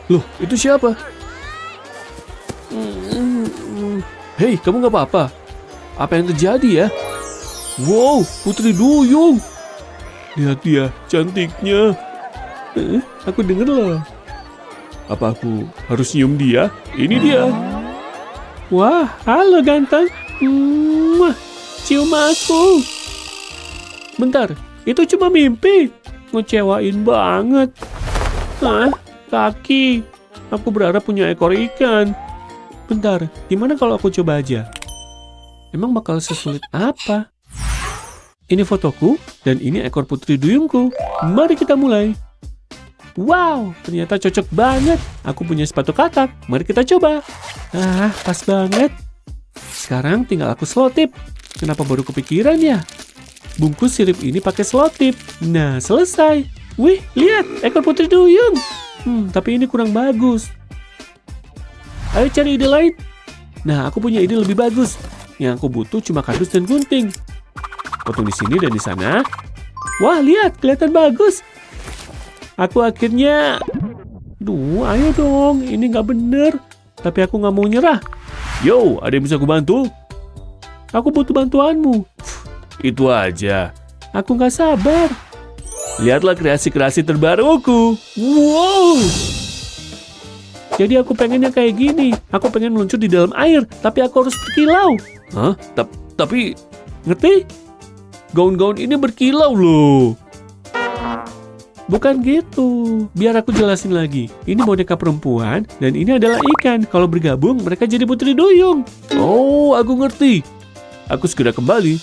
Loh, itu siapa? Hei, kamu nggak apa-apa? Apa yang terjadi ya? Wow, Putri Duyung. Lihat dia, cantiknya. Aku denger loh. Apa aku harus nyium dia? Ini dia. Wah, halo ganteng. Cium aku. Bentar, itu cuma mimpi. Ngecewain banget. Kaki. Aku berharap punya ekor ikan. Bentar, gimana kalau aku coba aja? Emang bakal sesulit apa? Ini fotoku, dan ini ekor Putri Duyungku. Mari kita mulai. Wow, ternyata cocok banget. Aku punya sepatu katak. Mari kita coba. Pas banget. Sekarang tinggal aku selotip. Kenapa baru kepikiran ya? Bungkus sirip ini pakai selotip. Nah, selesai. Wih, lihat, ekor Putri Duyung. Tapi ini kurang bagus. Ayo cari ide lain. Nah, aku punya ide lebih bagus. Yang aku butuh cuma kardus dan gunting. Potong di sini dan di sana. Wah, lihat, kelihatan bagus. Aku akhirnya... ayo dong, ini nggak bener. Tapi aku nggak mau nyerah. Yo, ada yang bisa aku bantu? Aku butuh bantuanmu. Itu aja. Aku nggak sabar. Lihatlah kreasi-kreasi terbaruku. Wow. Jadi aku pengennya kayak gini. Aku pengen meluncur di dalam air, tapi aku harus berkilau. Hah? Tapi... Ngerti? Gaun-gaun ini berkilau loh. Bukan gitu. Biar aku jelasin lagi. Ini boneka perempuan dan ini adalah ikan. Kalau bergabung mereka jadi Putri Duyung. Oh, aku ngerti. Aku segera kembali.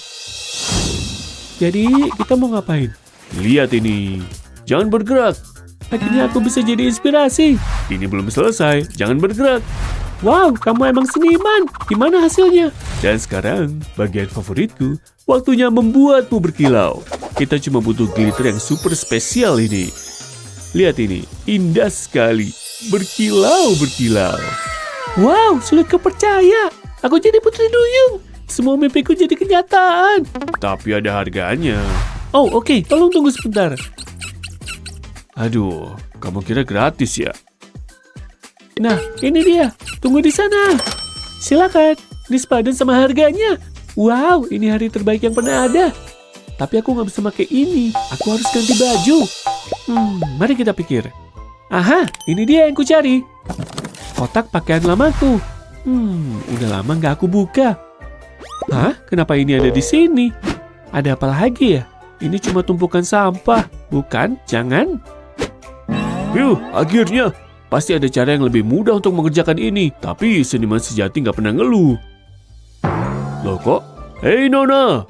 Jadi kita mau ngapain? Lihat ini. Jangan bergerak. Akhirnya aku bisa jadi inspirasi. Ini belum selesai. Jangan bergerak. Wow, kamu emang seniman. Gimana hasilnya? Dan sekarang, bagian favoritku. Waktunya membuatmu berkilau. Kita cuma butuh glitter yang super spesial ini. Lihat ini, indah sekali. Berkilau-berkilau. Wow, sulit kepercaya. Aku jadi Putri Duyung. Semua mimpiku jadi kenyataan. Tapi ada harganya. Oh, oke. Tolong tunggu sebentar. Aduh, kamu kira gratis ya? Nah, ini dia. Tunggu di sana. Silakan. Ini sepadan sama harganya. Wow, ini hari terbaik yang pernah ada. Tapi aku nggak bisa pakai ini. Aku harus ganti baju. Mari kita pikir. Aha, ini dia yang ku cari. Kotak pakaian lamaku. Udah lama nggak aku buka. Hah? Kenapa ini ada di sini? Ada apa lagi ya? Ini cuma tumpukan sampah. Bukan? Jangan. Akhirnya. Pasti ada cara yang lebih mudah untuk mengerjakan ini. Tapi seniman sejati nggak pernah ngeluh. Loh kok? Hei Nona.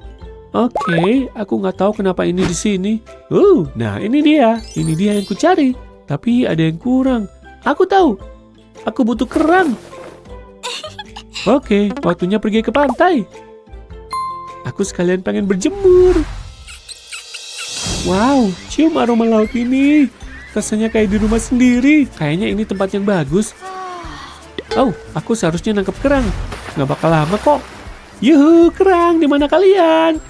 Oke, aku nggak tahu kenapa ini di sini. Nah ini dia. Ini dia yang ku cari. Tapi ada yang kurang. Aku tahu. Aku butuh kerang. Oke, waktunya pergi ke pantai. Aku sekalian pengen berjemur. Wow, cium aroma laut ini. Rasanya kayak di rumah sendiri. Kayaknya ini tempat yang bagus. Oh, aku seharusnya nangkep kerang. Nggak bakal lama kok. Yuhu, kerang, di mana kalian?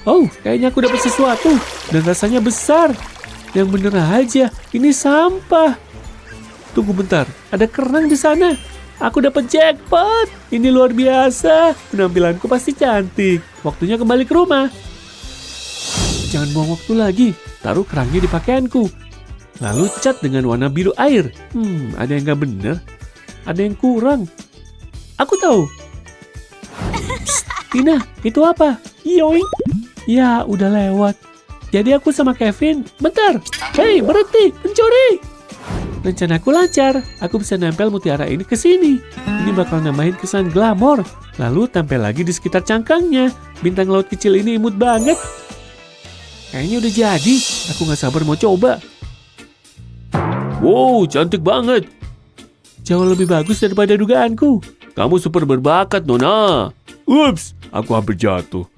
Oh, kayaknya aku dapat sesuatu. Dan rasanya besar. Yang bener aja, ini sampah. Tunggu bentar, ada kerang di sana. Aku dapat jackpot. Ini luar biasa. Penampilanku pasti cantik. Waktunya kembali ke rumah. Jangan buang waktu lagi. Taruh kerangnya di pakaianku. Lalu cat dengan warna biru air. Ada yang nggak bener. Ada yang kurang. Aku tahu. Psst, Tina, itu apa? Yoink. Ya, udah lewat. Jadi aku sama Kevin. Bentar. Hei, berhenti. Pencuri. Rencanaku lancar. Aku bisa nempel mutiara ini ke sini. Ini bakal nambahin kesan glamor. Lalu tempel lagi di sekitar cangkangnya. Bintang laut kecil ini imut banget. Kayaknya udah jadi. Aku nggak sabar mau coba. Wow, cantik banget. Jauh lebih bagus daripada dugaanku. Kamu super berbakat, Nona. Ups, aku hampir jatuh.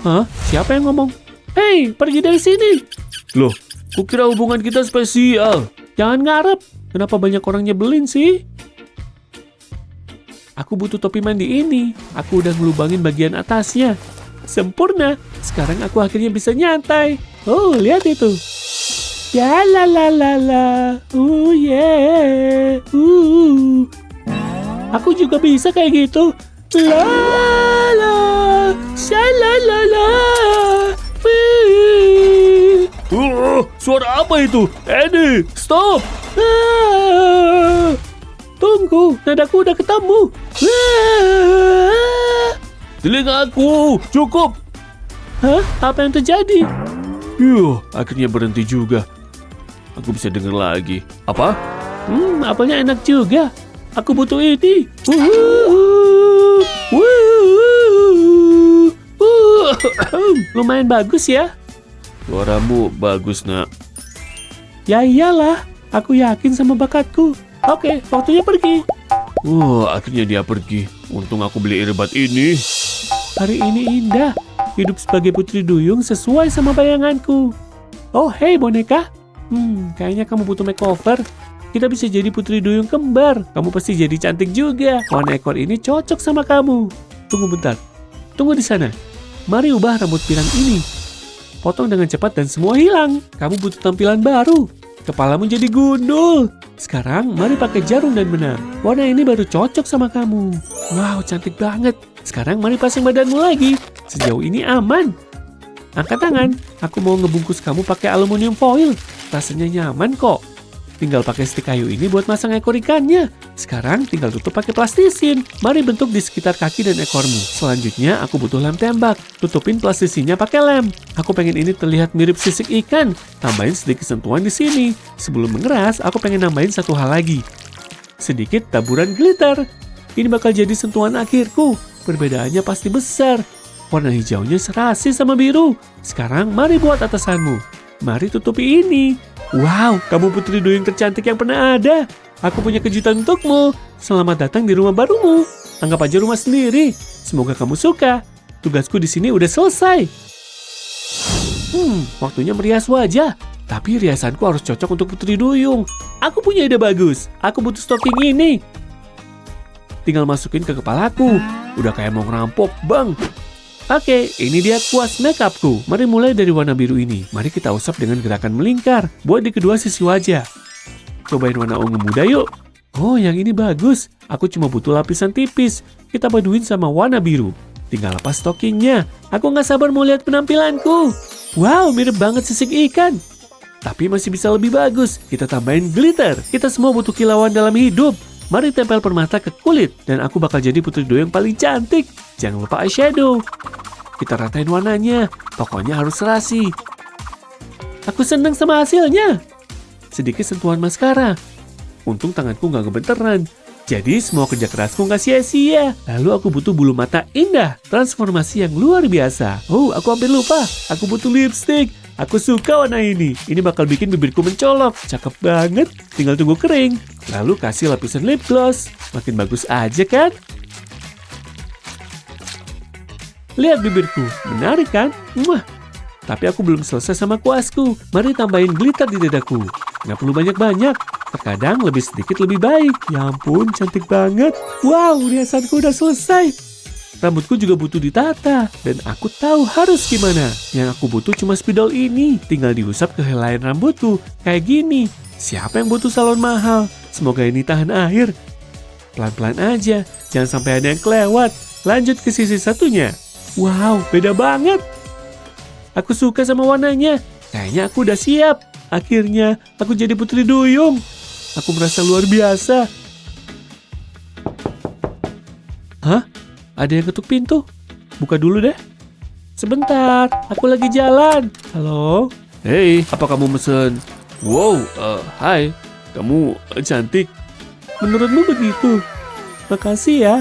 Hah? Siapa yang ngomong? Hei, pergi dari sini. Loh, kukira hubungan kita spesial. Jangan ngarep. Kenapa banyak orang nyebelin sih? Aku butuh topi mandi ini. Aku udah ngelubangin bagian atasnya. Sempurna. Sekarang aku akhirnya bisa nyantai. Oh, lihat itu. Ya la la la la. Yeah. Aku juga bisa kayak gitu. La la. Sha la la la. Suara apa itu? Annie, stop. Tunggu, nadaku udah ketemu. Telingaku, cukup. Hah? Apa yang terjadi? Akhirnya berhenti juga. Aku bisa dengar lagi. Apa? Apelnya enak juga. Aku butuh ini. Lumayan bagus ya. Suaramu bagus, nak. Ya iyalah, aku yakin sama bakatku. Oke, waktunya pergi. Akhirnya dia pergi. Untung aku beli earbuds ini. Hari ini indah. Hidup sebagai putri duyung sesuai sama bayanganku. Oh, hey boneka. Kayaknya kamu butuh makeover. Kita bisa jadi putri duyung kembar. Kamu pasti jadi cantik juga. Warna ekor ini cocok sama kamu. Tunggu bentar. Tunggu di sana. Mari ubah rambut pirang ini. Potong dengan cepat dan semua hilang. Kamu butuh tampilan baru. Kepalamu jadi gundul. Sekarang mari pakai jarum dan benang. Warna ini baru cocok sama kamu. Wow, cantik banget. Sekarang mari pasang badanmu lagi. Sejauh ini aman. Angkat tangan. Aku mau ngebungkus kamu pakai aluminium foil. Rasanya nyaman kok. Tinggal pakai stik kayu ini buat masang ekor ikannya. Sekarang tinggal tutup pakai plastisin. Mari bentuk di sekitar kaki dan ekormu. Selanjutnya aku butuh lem tembak. Tutupin plastisinnya pakai lem. Aku pengen ini terlihat mirip sisik ikan. Tambahin sedikit sentuhan di sini. Sebelum mengeras, aku pengen nambahin satu hal lagi. Sedikit taburan glitter. Ini bakal jadi sentuhan akhirku. Perbedaannya pasti besar. Warna hijaunya serasi sama biru. Sekarang mari buat atasanmu. Mari tutupi ini. Wow, kamu putri duyung tercantik yang pernah ada. Aku punya kejutan untukmu. Selamat datang di rumah barumu. Anggap aja rumah sendiri. Semoga kamu suka. Tugasku di sini udah selesai. Waktunya merias wajah. Tapi riasanku harus cocok untuk putri duyung. Aku punya ide bagus. Aku butuh stocking ini. Tinggal masukin ke kepalaku. Udah kayak mau ngerampok, bang. Oke, ini dia kuas makeupku. Mari mulai dari warna biru ini. Mari kita usap dengan gerakan melingkar. Buat di kedua sisi wajah. Cobain warna ungu muda yuk. Oh, yang ini bagus. Aku cuma butuh lapisan tipis. Kita paduin sama warna biru. Tinggal lepas stockingnya. Aku nggak sabar mau lihat penampilanku. Wow, mirip banget sisik ikan. Tapi masih bisa lebih bagus. Kita tambahin glitter. Kita semua butuh kilauan dalam hidup. Mari tempel permata ke kulit. Dan aku bakal jadi putri duyung paling cantik. Jangan lupa eyeshadow. Kita ratain warnanya. Pokoknya harus serasi. Aku senang sama hasilnya. Sedikit sentuhan maskara. Untung tanganku nggak gemeteran. Jadi semua kerja kerasku nggak sia-sia. Lalu aku butuh bulu mata indah. Transformasi yang luar biasa. Oh, aku hampir lupa. Aku butuh lipstick. Aku suka warna ini. Ini bakal bikin bibirku mencolok. Cakep banget. Tinggal tunggu kering. Lalu kasih lapisan lip gloss. Makin bagus aja kan? Lihat bibirku. Menarik kan? Wah. Tapi aku belum selesai sama kuasku. Mari tambahin glitter di dadaku. Nggak perlu banyak-banyak. Terkadang lebih sedikit lebih baik. Ya ampun, cantik banget. Wow, riasanku udah selesai. Rambutku juga butuh ditata. Dan aku tahu harus gimana. Yang aku butuh cuma spidol ini. Tinggal diusap ke helaian rambutku. Kayak gini. Siapa yang butuh salon mahal? Semoga ini tahan air. Pelan-pelan aja. Jangan sampai ada yang kelewat. Lanjut ke sisi satunya. Wow, beda banget. Aku suka sama warnanya. Kayaknya aku udah siap. Akhirnya, aku jadi putri duyung. Aku merasa luar biasa. Hah? Ada yang ketuk pintu? Buka dulu deh. Sebentar, aku lagi jalan. Halo? Hei, apa kamu mesen? Wow, hai. Kamu cantik. Menurutmu begitu? Makasih ya.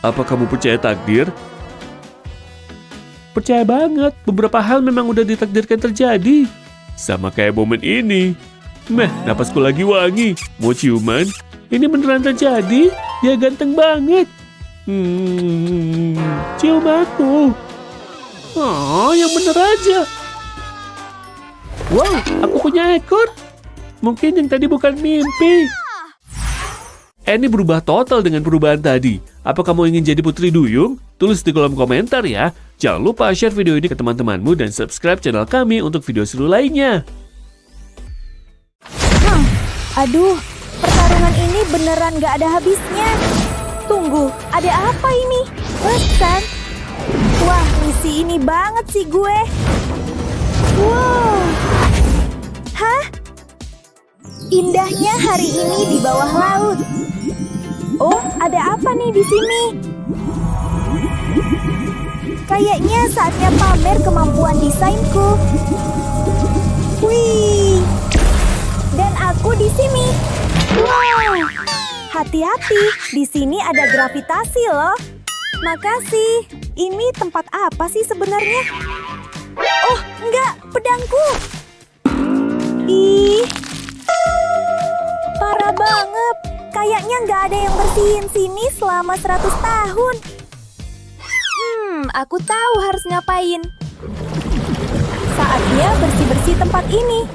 Apa kamu percaya takdir? Percaya banget. Beberapa hal memang udah ditakdirkan terjadi. Sama kayak momen ini. Meh, napasku lagi wangi. Mau ciuman? Ini beneran terjadi? Dia ganteng banget. Cium aku. Oh, yang bener aja. Wow, aku punya ekor. Mungkin yang tadi bukan mimpi. Annie berubah total dengan perubahan tadi. Apa kamu ingin jadi putri duyung? Tulis di kolom komentar ya. Jangan lupa share video ini ke teman-temanmu dan subscribe channel kami untuk video seru lainnya. Aduh, pertarungan ini beneran gak ada habisnya. Tunggu, ada apa ini? Pesan. Wah, misi ini banget sih gue. Wow. Hah? Indahnya hari ini di bawah laut. Oh, ada apa nih di sini? Kayaknya saatnya pamer kemampuan desainku. Wih. Dan aku di sini. Wow. Hati-hati, di sini ada gravitasi loh. Makasih. Ini tempat apa sih sebenarnya? Oh, enggak, pedangku. Ih. Parah banget. Kayaknya nggak ada yang bersihin sini selama 100 tahun. Aku tahu harus ngapain. Saatnya bersih-bersih tempat ini.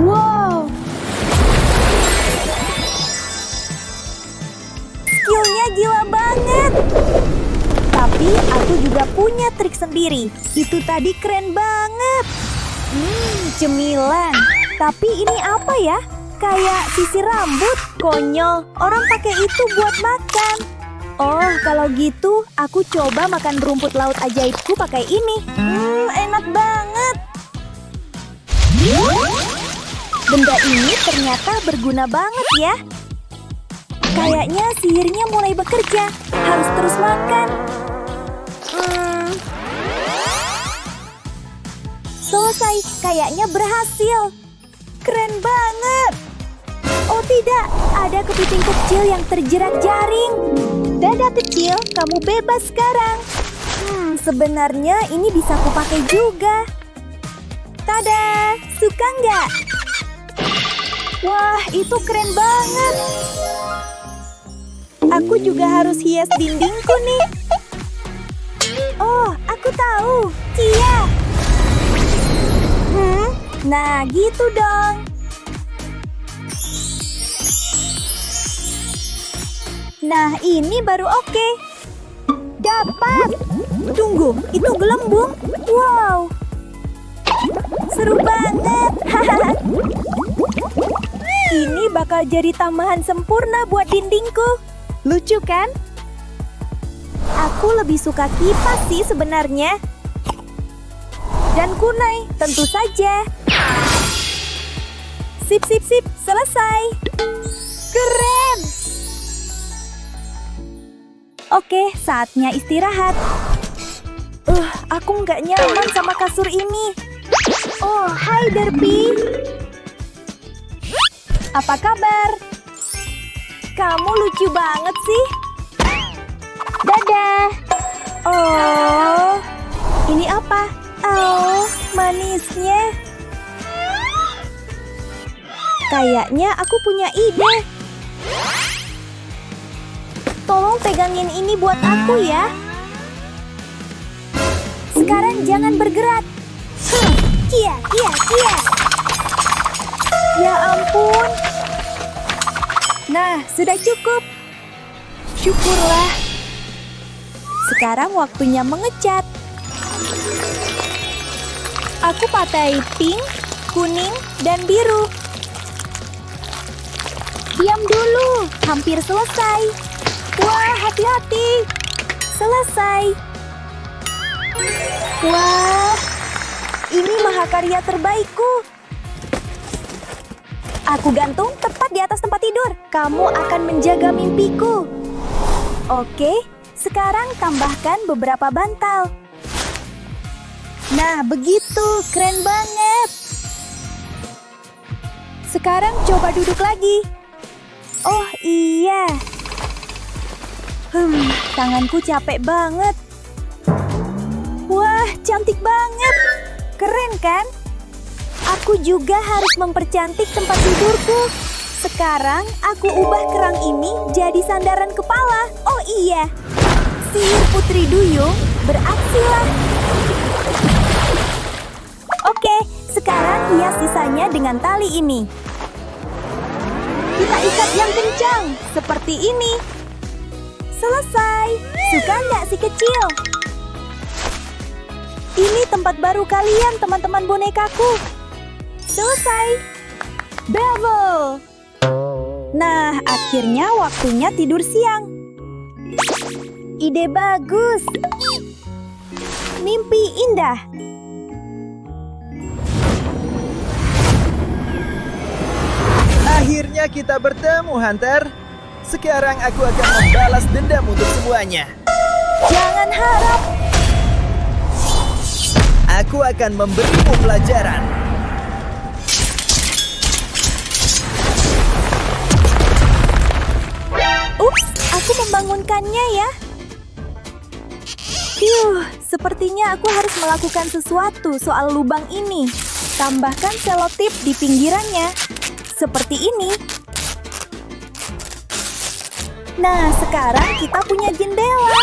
Wow. Skillnya gila banget. Tapi aku juga punya trik sendiri. Itu tadi keren banget. Cemilan. Tapi ini apa ya? Kayak sisir rambut. Konyol, orang pakai itu buat makan. Oh, kalau gitu aku coba makan rumput laut ajaibku pakai ini. Enak banget. Benda ini ternyata berguna banget ya. Kayaknya sihirnya mulai bekerja. Harus terus makan. Selesai, kayaknya berhasil. Keren banget. Oh tidak, ada kepiting kecil yang terjerat jaring. Dadah kecil, kamu bebas sekarang. Sebenarnya ini bisa kupakai juga. Tada, suka nggak? Wah, itu keren banget. Aku juga harus hias dindingku nih. Oh, aku tahu. Kia. Nah, gitu dong. Nah, ini baru oke. Dapat. Tunggu, itu gelembung. Wow. Seru banget. Ini bakal jadi tambahan sempurna buat dindingku. Lucu kan? Aku lebih suka kipas sih sebenarnya. Dan kunai, tentu saja. Sip, sip, sip. Selesai. Keren. Oke, saatnya istirahat. Aku nggak nyaman sama kasur ini. Oh, hai Derpy. Apa kabar? Kamu lucu banget sih. Dadah. Oh, ini apa? Oh, manisnya. Kayaknya aku punya ide. Tolong pegangin ini buat aku ya. Sekarang jangan bergerak. Kia, kia, kia. Ya ampun. Nah, sudah cukup. Syukurlah. Sekarang waktunya mengecat. Aku pakai pink, kuning, dan biru. Diam dulu, hampir selesai. Wah, hati-hati. Selesai. Wah, ini mahakarya terbaikku. Aku gantung tepat di atas tempat tidur. Kamu akan menjaga mimpiku. Oke, sekarang tambahkan beberapa bantal. Nah, begitu. Keren banget. Sekarang coba duduk lagi. Oh iya. Tanganku capek banget. Wah, cantik banget. Keren kan? Aku juga harus mempercantik tempat tidurku. Sekarang aku ubah kerang ini jadi sandaran kepala. Oh iya. Sihir Putri Duyung beraksilah. Oke, sekarang hias sisanya dengan tali ini. Kita ikat yang kencang, seperti ini. Selesai. Suka nggak si kecil? Ini tempat baru kalian, teman-teman bonekaku. Selesai. Bevel. Nah, akhirnya waktunya tidur siang. Ide bagus. Mimpi indah. Akhirnya kita bertemu, Hunter. Sekarang aku akan membalas dendam untuk semuanya. Jangan harap. Aku akan memberimu pelajaran. Ups, aku membangunkannya ya. Sepertinya aku harus melakukan sesuatu soal lubang ini. Tambahkan selotip di pinggirannya. Seperti ini. Nah, sekarang kita punya jendela.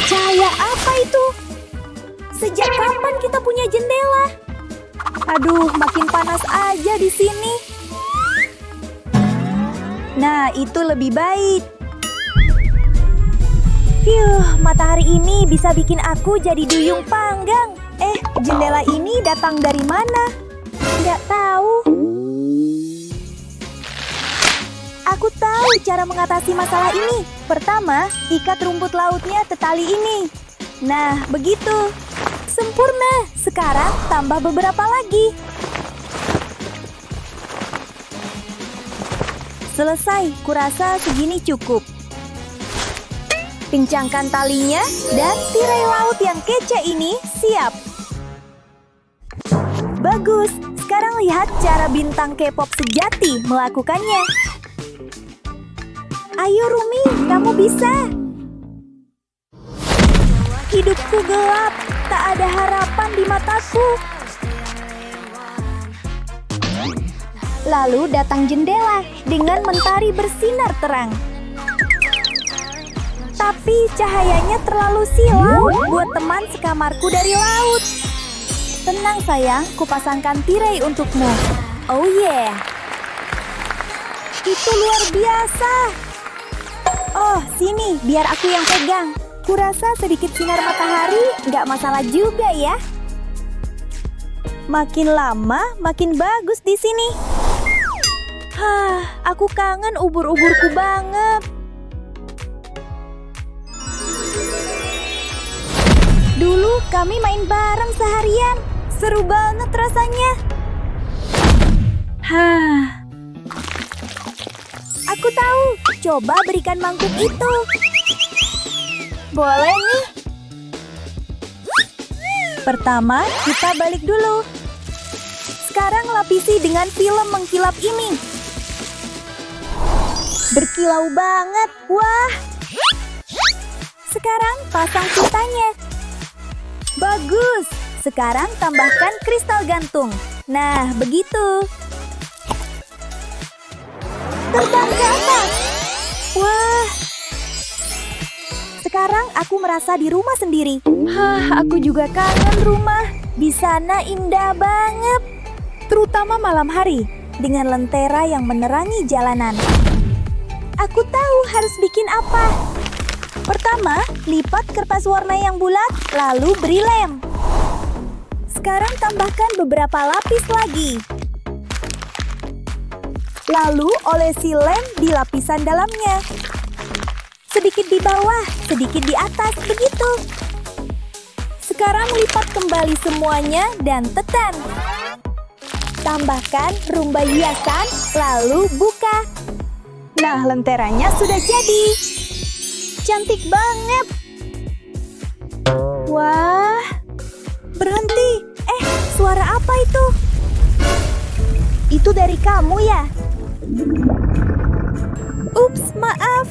Cahaya apa itu? Sejak kapan kita punya jendela? Aduh, makin panas aja di sini. Nah, itu lebih baik. Matahari ini bisa bikin aku jadi duyung panggang. Jendela ini datang dari mana? Nggak tahu. Aku tahu cara mengatasi masalah ini. Pertama, ikat rumput lautnya ke tali ini. Nah, begitu. Sempurna. Sekarang tambah beberapa lagi. Selesai. Kurasa segini cukup. Pincangkan talinya dan tirai laut yang kece ini siap. Bagus. Sekarang lihat cara bintang K-pop sejati melakukannya. Ayo Rumi, kamu bisa. Hidupku gelap, tak ada harapan di mataku. Lalu datang jendela dengan mentari bersinar terang. Tapi cahayanya terlalu silau buat teman sekamarku dari laut. Tenang sayang, kupasangkan tirai untukmu. Oh yeah. Itu luar biasa. Oh, sini, biar aku yang pegang. Kurasa sedikit sinar matahari nggak masalah juga ya. Makin lama, makin bagus di sini. Aku kangen ubur-uburku banget. Dulu kami main bareng seharian. Seru banget rasanya. Aku tahu. Coba berikan mangkuk itu. Boleh nih. Pertama, kita balik dulu. Sekarang lapisi dengan film mengkilap ini. Berkilau banget. Wah. Sekarang pasang pintanya. Bagus. Sekarang tambahkan kristal gantung. Nah, begitu. Terbang ke atas. Wah. Sekarang aku merasa di rumah sendiri. Aku juga kangen rumah. Di sana indah banget. Terutama malam hari dengan lentera yang menerangi jalanan. Aku tahu harus bikin apa. Pertama, lipat kertas warna yang bulat, lalu beri lem. Sekarang tambahkan beberapa lapis lagi. Lalu olesi lem di lapisan dalamnya. Sedikit di bawah, sedikit di atas, begitu. Sekarang lipat kembali semuanya dan tekan. Tambahkan rumbai hiasan, lalu buka. Nah, lenteranya sudah jadi. Cantik banget. Wah. Berhenti. Suara apa itu? Itu dari kamu ya? Ups, maaf.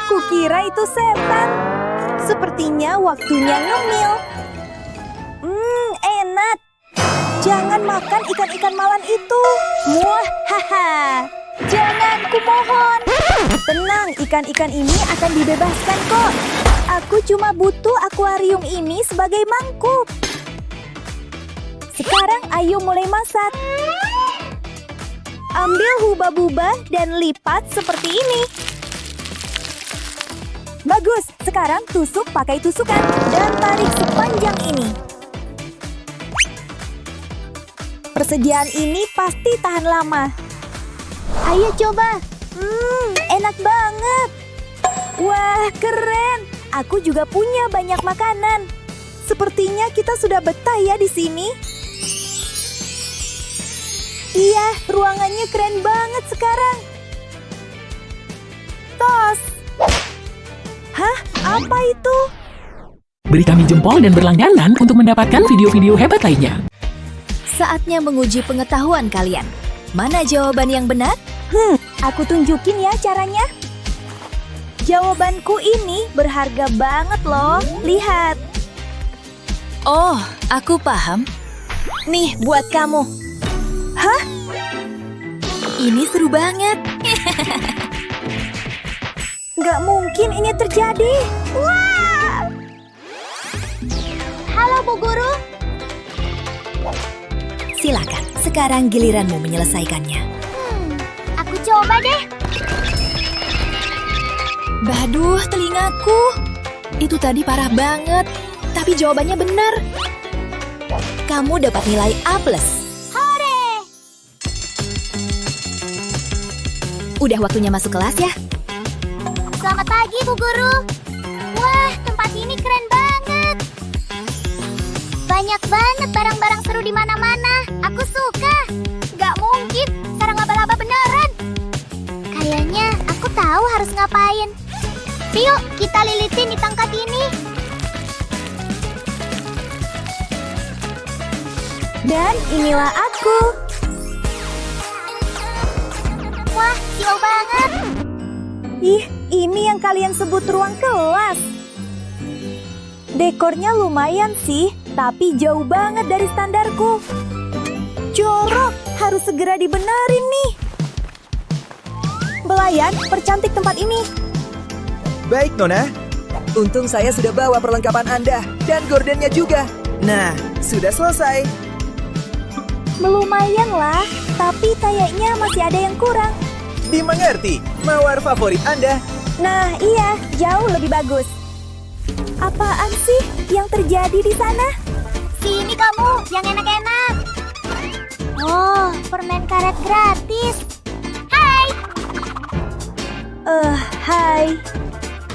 Kukira itu setan. Sepertinya waktunya ngemil. Enak. Jangan makan ikan-ikan malan itu. Muah, Jangan, kumohon. Tenang, ikan-ikan ini akan dibebaskan kok. Aku cuma butuh akuarium ini sebagai mangkuk. Sekarang ayo mulai masak. Ambil hubah-bubah dan lipat seperti ini. Bagus, sekarang tusuk pakai tusukan dan tarik sepanjang ini. Persediaan ini pasti tahan lama. Ayo coba. Enak banget. Wah, keren. Aku juga punya banyak makanan. Sepertinya kita sudah betah ya di sini. Iya, ruangannya keren banget sekarang. Tos. Hah? Apa itu? Beri kami jempol dan berlangganan untuk mendapatkan video-video hebat lainnya. Saatnya menguji pengetahuan kalian. Mana jawaban yang benar? Aku tunjukin ya caranya. Jawabanku ini berharga banget loh. Lihat. Oh, aku paham. Nih buat kamu. Hah? Ini seru banget. Nggak mungkin ini terjadi. Wah! Halo Bu Guru. Silakan, sekarang giliranmu menyelesaikannya. Aku coba deh. Baduh, telingaku. Itu tadi parah banget, tapi jawabannya benar. Kamu dapat nilai A+. Hore! Udah waktunya masuk kelas ya. Selamat pagi Bu Guru. Wah, tempat ini keren banget. Banyak banget barang-barang seru di mana-mana. Aku suka. Nggak mungkin, sarang laba-laba beneran. Kayaknya aku tahu harus ngapain. Yuk, kita lilitin di tangkat ini. Dan inilah aku. Wah, silau banget. Ih, ini yang kalian sebut ruang kelas. Dekornya lumayan sih, tapi jauh banget dari standarku. Jorok, harus segera dibenerin nih. Belayan, percantik tempat ini. Baik, Nona. Untung saya sudah bawa perlengkapan Anda dan gordennya juga. Nah, sudah selesai. Lumayan lah, tapi kayaknya masih ada yang kurang. Dimengerti, mawar favorit Anda. Nah, iya, jauh lebih bagus. Apaan sih yang terjadi di sana? Sini kamu, yang enak-enak. Oh, permen karet gratis. Hai. Hai.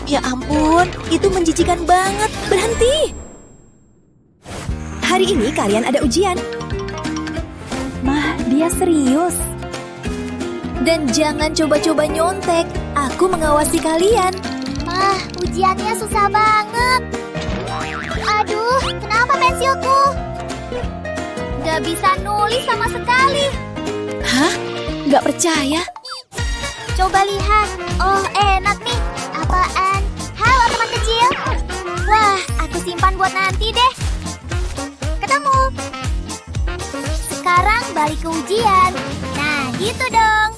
Ya ampun, itu menjijikan banget. Berhenti. Hari ini kalian ada ujian. Mah, dia serius. Dan jangan coba-coba nyontek. Aku mengawasi kalian. Mah, ujiannya susah banget. Aduh, kenapa pensilku? Gak bisa nulis sama sekali. Hah? Gak percaya? Coba lihat. Oh, enak nih. Apaan? Halo teman kecil. Wah, aku simpan buat nanti deh. Ketemu. Sekarang balik ke ujian. Nah, gitu dong.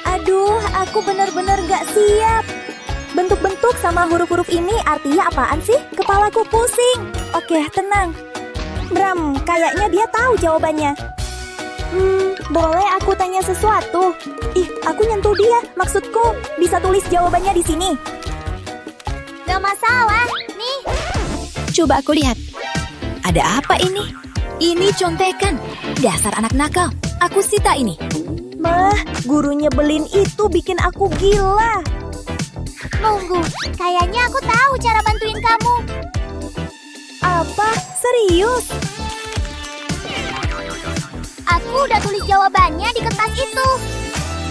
Aduh, aku bener-bener gak siap. Bentuk-bentuk sama huruf-huruf ini artinya apaan sih? Kepalaku pusing. Oke, tenang. Bram, kayaknya dia tahu jawabannya. Boleh aku tanya sesuatu? Ih, aku nyentuh dia. Maksudku, bisa tulis jawabannya di sini. Gak masalah. Nih. Coba aku lihat. Ada apa ini? Ini contekan. Dasar anak nakal. Aku sita ini. Mah, guru nyebelin itu bikin aku gila. Tunggu, kayaknya aku tahu cara bantuin kamu. Apa? Serius? Aku udah tulis jawabannya di kertas itu.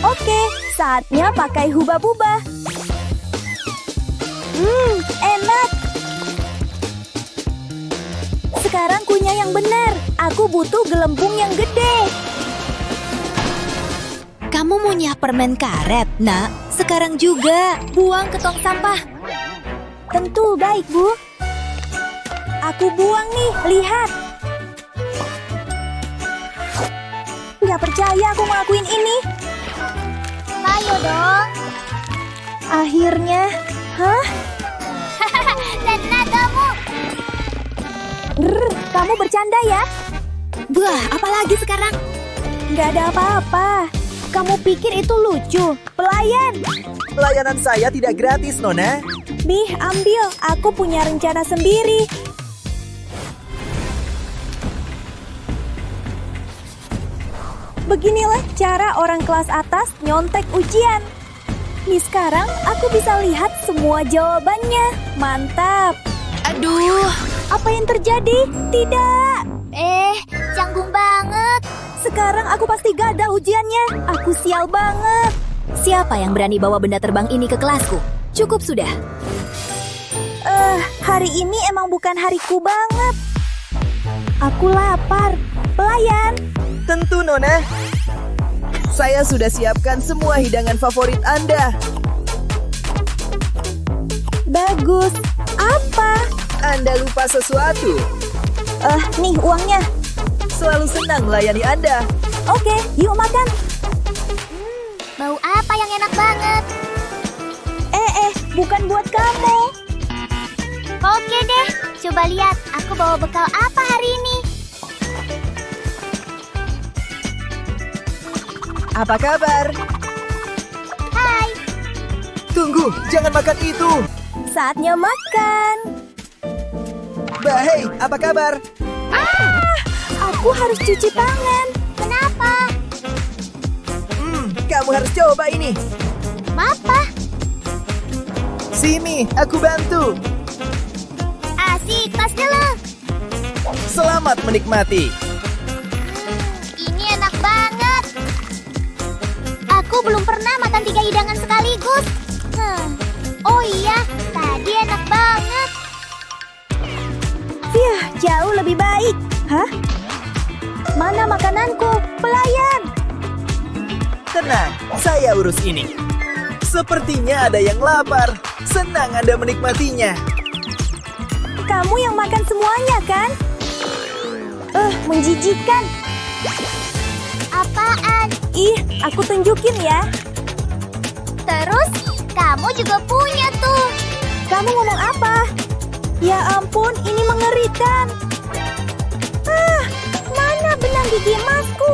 Oke, saatnya pakai hubah-bubah. Enak. Sekarang kunyah yang benar. Aku butuh gelembung yang gede. Kamu mau nyah permen karet, nak? Sekarang juga. Buang ke tong sampah. Tentu baik, Bu. Aku buang nih, lihat. Gak percaya aku ngelakuin ini. Ayo dong. Akhirnya. Hah? Tenagamu. Kamu bercanda ya? Wah, apalagi sekarang? Nggak ada apa-apa. Kamu pikir itu lucu? Pelayan! Layanan saya tidak gratis, Nona. Bih, ambil. Aku punya rencana sendiri. Beginilah cara orang kelas atas nyontek ujian. Nih sekarang aku bisa lihat semua jawabannya. Mantap. Aduh, Apa yang terjadi? Tidak. canggung banget. Sekarang aku pasti gagal ujiannya. Aku sial banget. Siapa yang berani bawa benda terbang ini ke kelasku? Cukup sudah. Hari ini emang bukan hariku banget. Aku lapar. Pelayan. Tentu, Nona. Saya sudah siapkan semua hidangan favorit Anda. Bagus. Apa? Anda lupa sesuatu. Nih uangnya. Selalu senang melayani Anda. Oke, yuk makan. Bau apa yang enak banget? Bukan buat kamu. Oke deh, coba lihat aku bawa bekal apa hari ini. Apa kabar? Hai, Tunggu, jangan makan itu. Saatnya makan. Hei, apa kabar? Aku harus cuci tangan. kenapa? Kamu harus coba ini. Apa? Sini, aku bantu. Asik, tas dulu. Selamat menikmati. Ini enak banget. Aku belum pernah makan 3 hidangan sekaligus. Oh iya, tadi enak banget. Yah, jauh lebih baik. Hah? Mana makananku? Pelayan. Tenang, saya urus ini. Sepertinya ada yang lapar. Senang Anda menikmatinya. Kamu yang makan semuanya, kan? Menjijikan. Apaan? Ih, aku tunjukin ya. Terus, kamu juga punya tuh. Kamu ngomong apa? Ya ampun, ini mengerikan. Mana benang gigi emasku?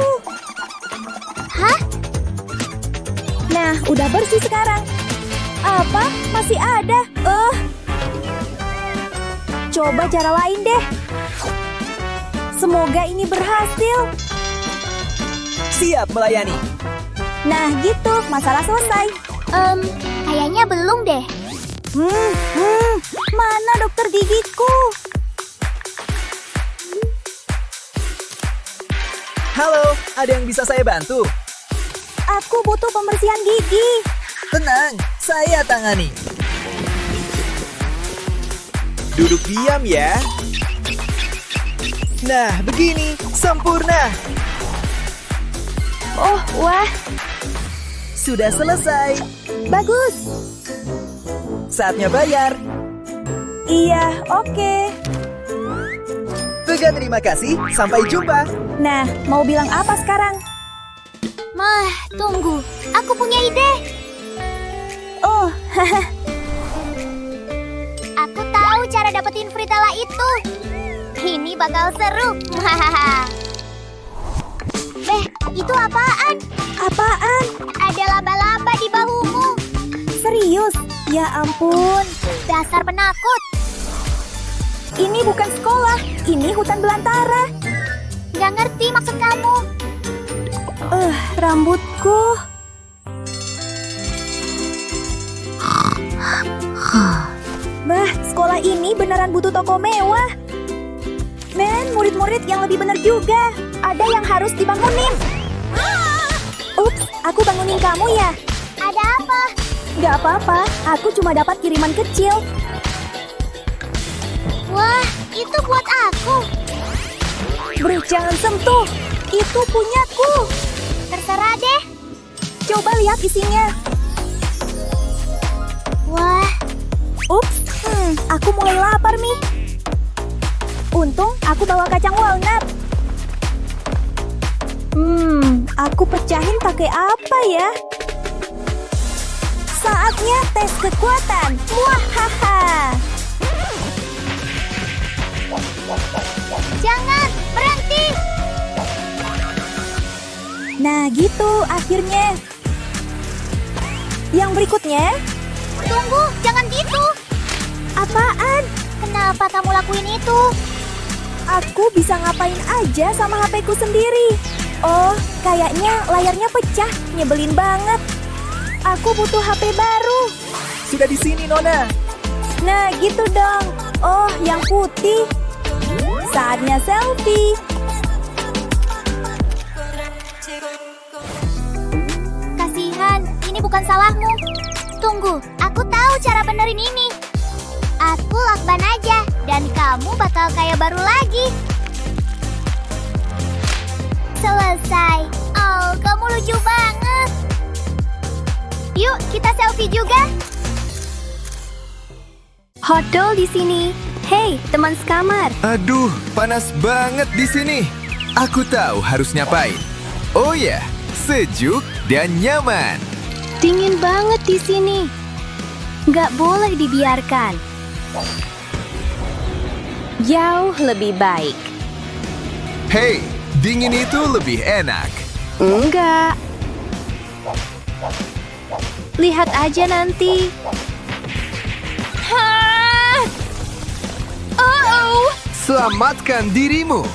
Hah? Nah, udah bersih sekarang. Apa? Masih ada? Coba cara lain deh. Semoga ini berhasil. Siap melayani. Nah, gitu. Masalah selesai. Kayaknya belum deh. Mana dokter gigiku? Halo, ada yang bisa saya bantu? Aku butuh pembersihan gigi. Tenang, saya tangani. Duduk diam ya. Nah, begini, sempurna. Oh, wah. Sudah selesai. Bagus. Saatnya bayar. Iya, oke. Terima kasih, sampai jumpa. Nah, mau bilang apa sekarang? Tunggu. Aku punya ide. Oh, Aku tahu cara dapetin fritela itu. Ini bakal seru. Beh, itu apaan? apaan? Ada laba-laba di bahumu. Serius? Ya ampun. Dasar penakut. Ini bukan sekolah, ini hutan belantara. Nggak ngerti maksud kamu. Rambutku. Bah, sekolah ini beneran butuh toko mewah. Men, murid-murid yang lebih bener juga. Ada yang harus dibangunin. Ups, aku bangunin kamu ya. Ada apa? Gak apa-apa, aku cuma dapat kiriman kecil. Wah, itu buat aku. Bro, jangan sentuh. Itu punyaku. Terserah deh. Coba lihat isinya. Wah, Ups, aku mulai lapar nih. Untung aku bawa kacang walnut. Aku pecahin pakai apa ya? Saatnya tes kekuatan. Muahaha. jangan berhenti. Nah gitu, akhirnya. Yang berikutnya. Tunggu, jangan gitu. Apaan? Kenapa kamu lakuin itu? Aku bisa ngapain aja sama HP-ku sendiri. Oh, kayaknya layarnya pecah. Nyebelin banget. Aku butuh HP baru. Sudah di sini, Nona. Nah, gitu dong. Oh, yang putih. Saatnya selfie. Kasihan, ini bukan salahmu. Tunggu, aku tahu cara benerin ini. Aku lakban aja, dan kamu bakal kayak baru lagi. Selesai. Oh, kamu lucu banget. Yuk, kita selfie juga. Hotdog di sini. Hey, teman sekamar. Aduh, panas banget di sini. Aku tahu harus ngapain. Oh ya, sejuk dan nyaman. Dingin banget di sini. Nggak boleh dibiarkan. Jauh lebih baik. Hey, dingin itu lebih enak. Enggak. Lihat aja nanti. Oh. Selamatkan dirimu.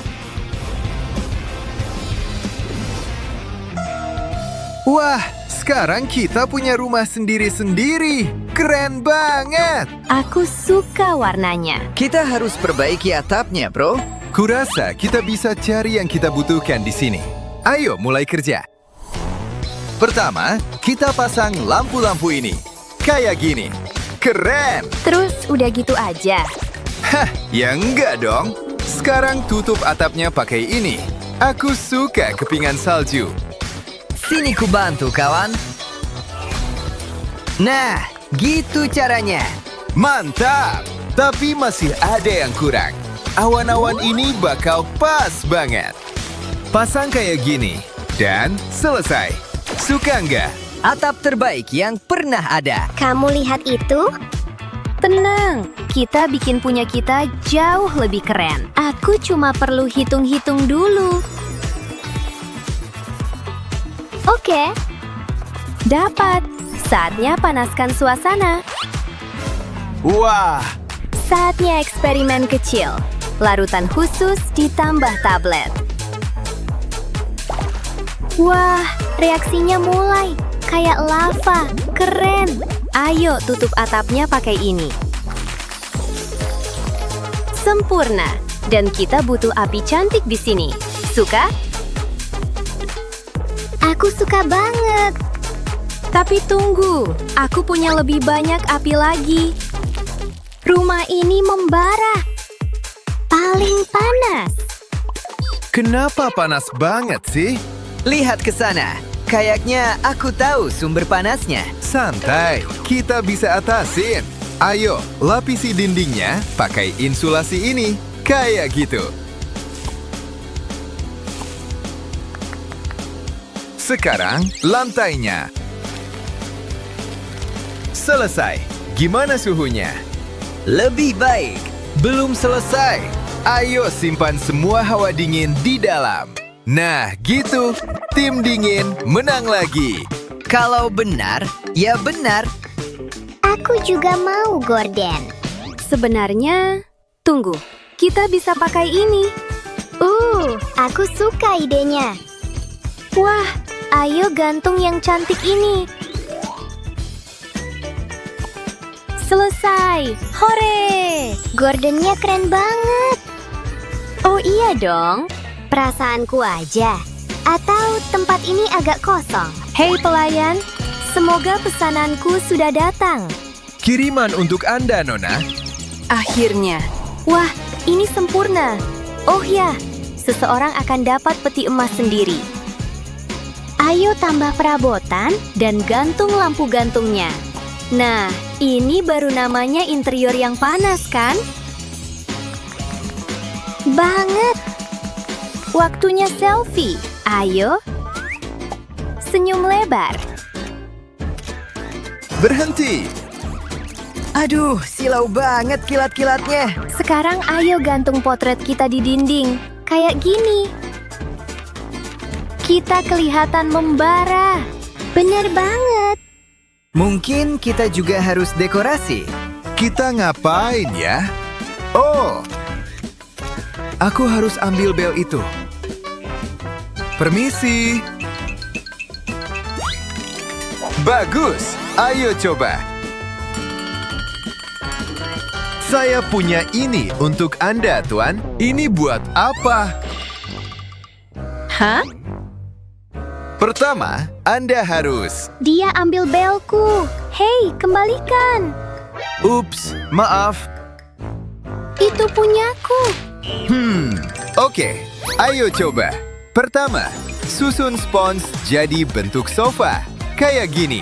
Wah, sekarang kita punya rumah sendiri-sendiri. Keren banget. Aku suka warnanya. Kita harus perbaiki atapnya, bro. Kurasa kita bisa cari yang kita butuhkan di sini. Ayo mulai kerja. Pertama, kita pasang lampu-lampu ini. Kayak gini. Keren. Terus udah gitu aja. Hah, ya enggak dong. Sekarang tutup atapnya pakai ini. Aku suka kepingan salju. Sini ku bantu, kawan. Nah, gitu caranya. Mantap. Tapi masih ada yang kurang. Awan-awan ini bakal pas banget. Pasang kayak gini. Dan selesai. Suka nggak? Atap terbaik yang pernah ada. Kamu lihat itu? Tenang, kita bikin punya kita jauh lebih keren. Aku cuma perlu hitung-hitung dulu. Oke. Dapat. Saatnya panaskan suasana. Wah, Saatnya eksperimen kecil. Larutan khusus ditambah tablet. Wah, reaksinya mulai. Kayak lava. Keren. Ayo tutup atapnya pakai ini. Sempurna. Dan kita butuh api cantik di sini. Suka? Aku suka banget. Tapi tunggu, aku punya lebih banyak api lagi. Rumah ini membara. Paling panas. kenapa panas banget sih? Lihat ke sana. Kayaknya aku tahu sumber panasnya. Santai, kita bisa atasin. Ayo, lapisi dindingnya pakai insulasi ini. Kayak gitu. Sekarang, lantainya. Selesai. Gimana suhunya? Lebih baik. Belum selesai. Ayo simpan semua hawa dingin di dalam. Nah, gitu. Tim dingin menang lagi. Kalau benar, ya benar. Aku juga mau, Gordon. Sebenarnya, tunggu. Kita bisa pakai ini. Aku suka idenya. Wah, ayo gantung yang cantik ini. Selesai. Hore! Gordonnya keren banget. Oh iya dong. Perasaanku aja. Atau tempat ini agak kosong. Hei pelayan, semoga pesananku sudah datang. Kiriman untuk Anda, Nona. Akhirnya. Wah, ini sempurna. Oh ya, seseorang akan dapat peti emas sendiri. Ayo tambah perabotan dan gantung lampu gantungnya. Nah, ini baru namanya interior yang panas, kan? Banget. Waktunya selfie. Ayo. Senyum lebar. Berhenti. Aduh, silau banget kilat-kilatnya. Sekarang ayo gantung potret kita di dinding. Kayak gini. Kita kelihatan membara. Bener banget. Mungkin kita juga harus dekorasi. Kita ngapain ya? Oh, aku harus ambil bel itu. Permisi. Bagus, ayo coba. Saya punya ini untuk Anda, Tuan. Ini buat apa? Hah? Pertama, Anda harus... Dia ambil belku. Hei, kembalikan. Ups, maaf. Itu punyaku. Oke, ayo coba. Pertama, susun spons jadi bentuk sofa. Kayak gini.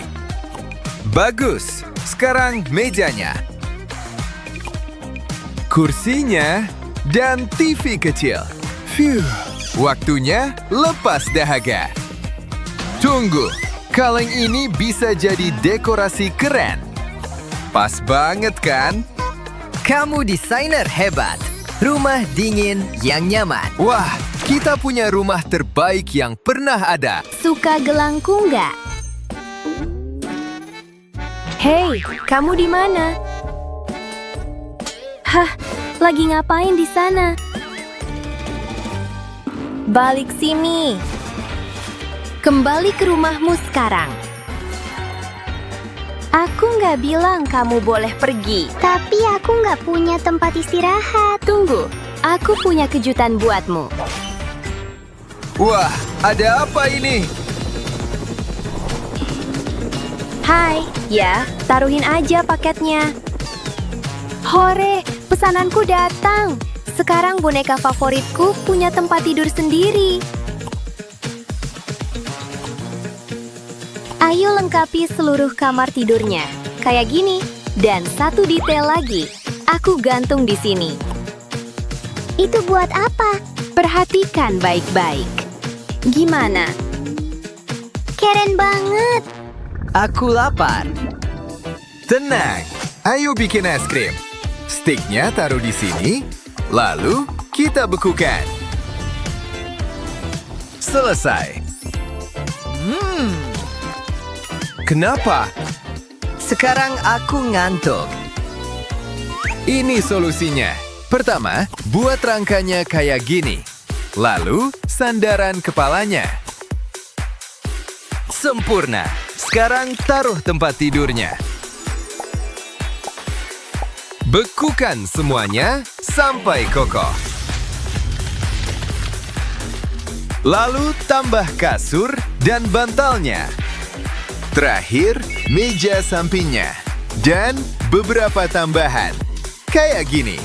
Bagus, sekarang mejanya. Kursinya dan TV kecil. Phew, waktunya lepas dahaga. Tunggu, kaleng ini bisa jadi dekorasi keren. Pas banget kan? Kamu desainer hebat. Rumah dingin yang nyaman. Wah, kita punya rumah terbaik yang pernah ada. Suka gelangku nggak? Hei, kamu di mana? Hah, lagi ngapain di sana? Balik sini. Kembali ke rumahmu sekarang. Aku nggak bilang kamu boleh pergi. Tapi aku nggak punya tempat istirahat. Tunggu, aku punya kejutan buatmu. Wah, ada apa ini? Hai, ya, taruhin aja paketnya. Hore, pesananku datang. Sekarang boneka favoritku punya tempat tidur sendiri. Ayo lengkapi seluruh kamar tidurnya. Kayak gini. Dan satu detail lagi. Aku gantung di sini. Itu buat apa? Perhatikan baik-baik. Gimana? Keren banget. Aku lapar. Tenang, ayo bikin es krim. Sticknya taruh di sini, lalu kita bekukan. Selesai. Kenapa? Sekarang aku ngantuk. Ini solusinya. Pertama, buat rangkanya kayak gini. Lalu, sandaran kepalanya. Sempurna. Sekarang taruh tempat tidurnya. Bekukan semuanya sampai kokoh. Lalu tambah kasur dan bantalnya. Terakhir, meja sampingnya. Dan beberapa tambahan. Kayak gini.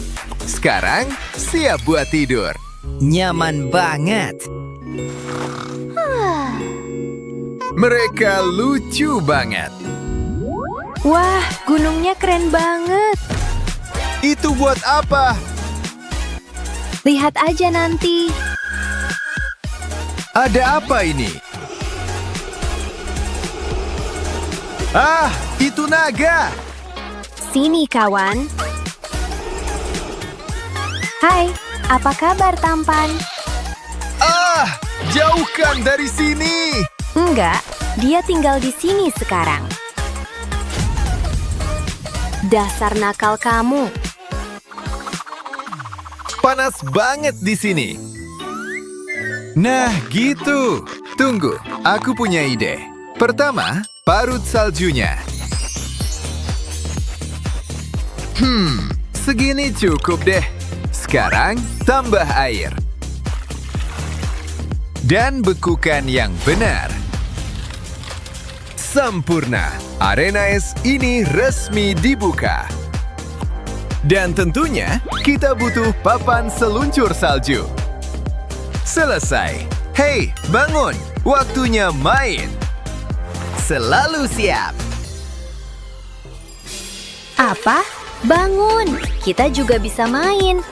Sekarang siap buat tidur. Nyaman banget. Mereka lucu banget. Wah, gunungnya keren banget. Itu buat apa? Lihat aja nanti. Ada apa ini? Ah, itu naga. Sini, kawan. Hai, apa kabar, tampan? Ah, jauhkan dari sini. Enggak, dia tinggal di sini sekarang. Dasar nakal kamu. Panas banget di sini. Nah, gitu. Tunggu, aku punya ide. Pertama, parut saljunya. Segini cukup deh. Sekarang, tambah air. Dan bekukan yang benar. Sempurna. Arena es ini resmi dibuka. Dan tentunya, kita butuh papan seluncur salju. Selesai. Hei, bangun. Waktunya main. Selalu siap. Apa? Bangun. Kita juga bisa main.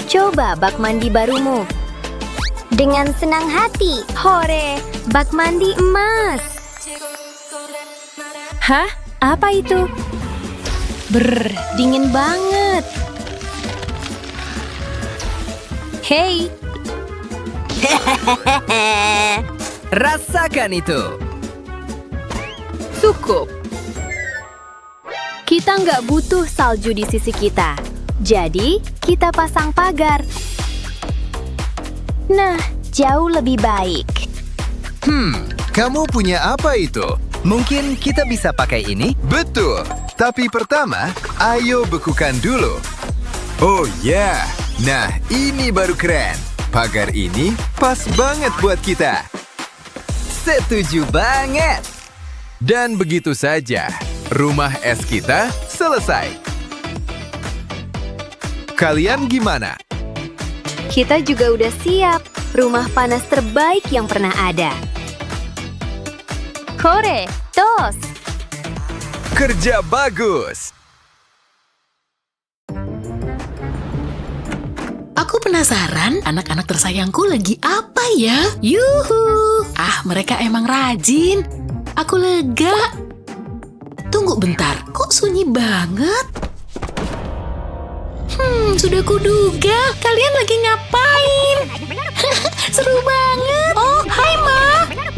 Coba bak mandi barumu. Dengan senang hati. Hore, bak mandi emas. Hah? Apa itu? Brr, dingin banget. Hei, Rasakan itu. Cukup. Kita nggak butuh salju di sisi kita. Jadi, kita pasang pagar. Nah, jauh lebih baik. Kamu punya apa itu? Mungkin kita bisa pakai ini? Betul. Tapi pertama, ayo bekukan dulu. Oh ya, nah ini baru keren. Pagar ini pas banget buat kita. Setuju banget. Dan begitu saja, rumah es kita selesai. Kalian gimana? Kita juga udah siap. Rumah panas terbaik yang pernah ada. Kore, dos. Kerja bagus. Aku penasaran anak-anak tersayangku lagi apa ya? Yuhu! Mereka emang rajin. Aku lega. Tunggu bentar, kok sunyi banget? Sudah kuduga. Kalian lagi ngapain? Seru banget. Oh, hai Ma.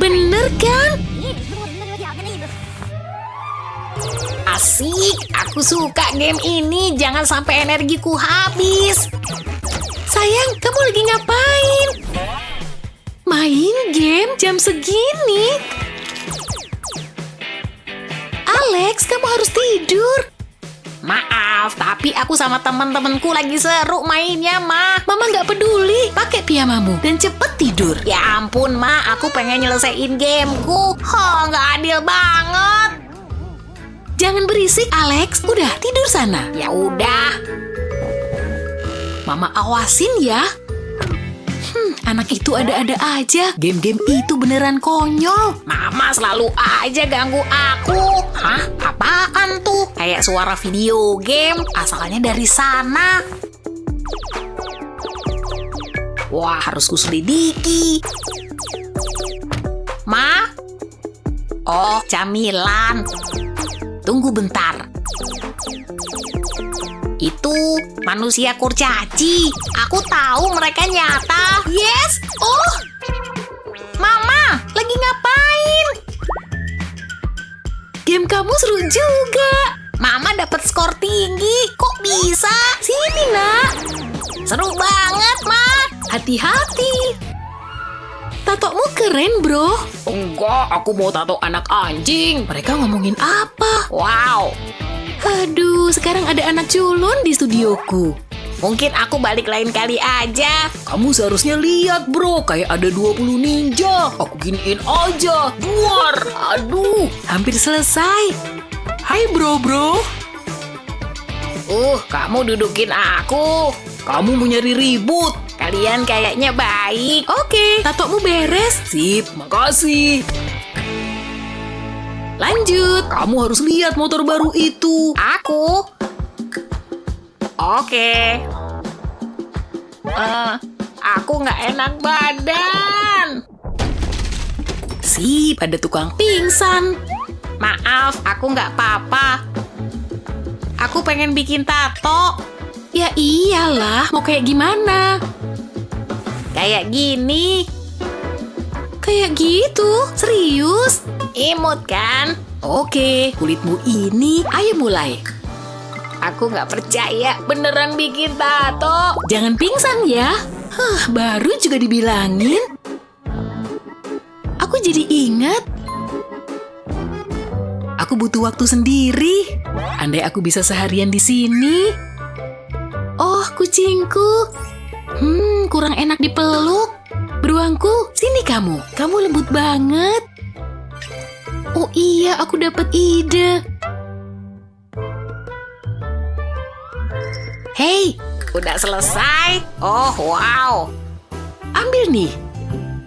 Bener kan? Asik, aku suka game ini. Jangan sampai energiku habis. Sayang, kamu lagi ngapain? Main game jam segini? Alex, kamu harus tidur. Maaf, tapi aku sama teman-temanku lagi seru mainnya, Ma. Mama nggak peduli. Pakai piyamamu dan cepet tidur. Ya ampun, Ma. Aku pengen nyelesain gameku. Nggak adil banget. Jangan berisik, Alex. Udah, tidur sana. Ya udah. Mama awasin ya. Anak itu ada-ada aja. Game-game itu beneran konyol. Mama selalu aja ganggu aku. Hah? Apaan tuh? Kayak suara video game. Asalnya dari sana. Wah, harus kuselidiki. Ma? Oh, camilan. Tunggu bentar. Itu manusia kurcaci. Aku tahu mereka nyata. Yes! Oh! Mama, lagi ngapain? Game kamu seru juga. Mama dapat skor tinggi. Kok bisa? Sini, Nak. Seru banget, Ma. Hati-hati. Tatokmu keren, bro. Enggak, aku mau tato anak anjing. Mereka ngomongin apa? Wow. Aduh, sekarang ada anak culun di studioku. Mungkin aku balik lain kali aja. Kamu seharusnya lihat, bro. Kayak ada 20 ninja. Aku giniin aja. Duar. Aduh, hampir selesai. Hai, bro. Kamu dudukin aku. Kamu mau nyari ribut. Kalian kayaknya baik. Oke, tatokmu beres. Sip, makasih. Lanjut. Kamu harus lihat motor baru itu. Aku? Oke. Aku nggak enak badan. Sip, ada tukang pingsan. Maaf, aku nggak apa-apa. Aku pengen bikin tato. Ya iyalah, mau kayak gimana? Kayak gini. Kayak gitu? Serius? Imut kan? Oke, kulitmu ini, ayo mulai. Aku nggak percaya beneran bikin tato. Jangan pingsan ya. Baru juga dibilangin. Aku jadi ingat. Aku butuh waktu sendiri. Andai aku bisa seharian di sini. Oh, kucingku. Kurang enak dipeluk. Beruangku, sini kamu. Kamu lembut banget. Oh iya, aku dapat ide. Hei, udah selesai? Oh, wow. Ambil nih.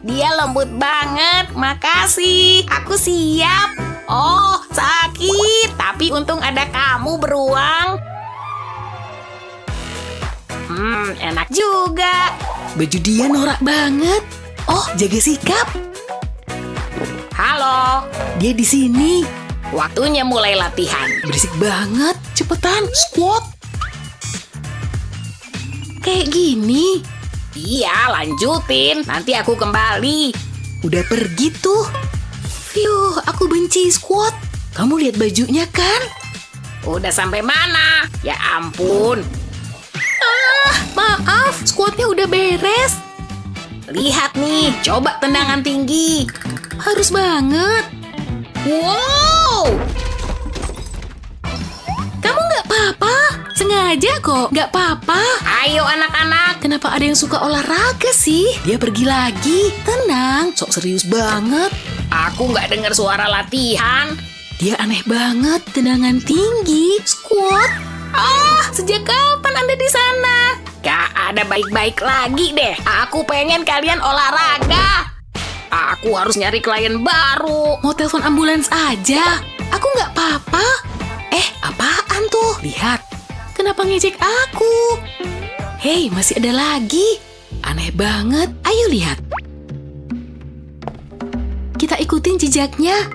Dia lembut banget, makasih. Aku siap. Oh, sakit. Tapi untung ada kamu, beruang. Enak juga. Baju dia norak banget. Oh, jaga sikap. Halo. Dia di sini. Waktunya mulai latihan. Berisik banget. Cepetan, squat. Kayak gini. Iya, lanjutin. Nanti aku kembali. Udah pergi tuh. Fiuh, aku benci squat. Kamu lihat bajunya kan? Udah sampai mana? Ya ampun. Maaf, squatnya udah beres. Lihat nih, coba tendangan tinggi. Harus banget. Wow! Kamu nggak apa-apa? Sengaja kok, nggak apa-apa. Ayo anak-anak. Kenapa ada yang suka olahraga sih? Dia pergi lagi. Tenang, sok serius banget. Aku nggak dengar suara latihan. Dia aneh banget, tendangan tinggi, squat. Sejak kapan Anda di sana? Gak ada baik-baik lagi deh. Aku pengen kalian olahraga. Aku harus nyari klien baru. Mau telepon ambulans aja. Aku nggak apa-apa. Apaan tuh? Lihat. Kenapa ngejek aku? Hei, masih ada lagi. Aneh banget. Ayo lihat. Kita ikutin jejaknya.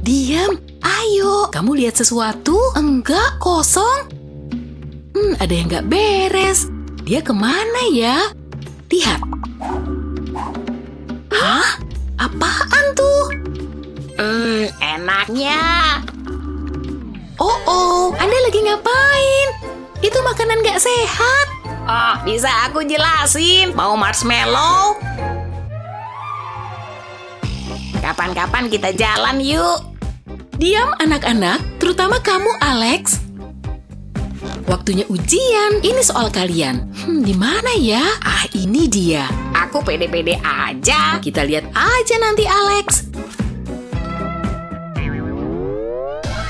Diam. Ayo. Kamu lihat sesuatu? Enggak, kosong. Ada yang nggak beres. Dia kemana ya? Lihat. Hah? Apaan tuh? Enaknya. Oh, Anda lagi ngapain? Itu makanan nggak sehat. Oh, bisa aku jelasin. Mau marshmallow? Kapan-kapan kita jalan yuk. Diam anak-anak, terutama kamu Alex. Waktunya ujian, ini soal kalian. Di mana ya? Ini dia. Aku pede-pede aja. Kita lihat aja nanti Alex.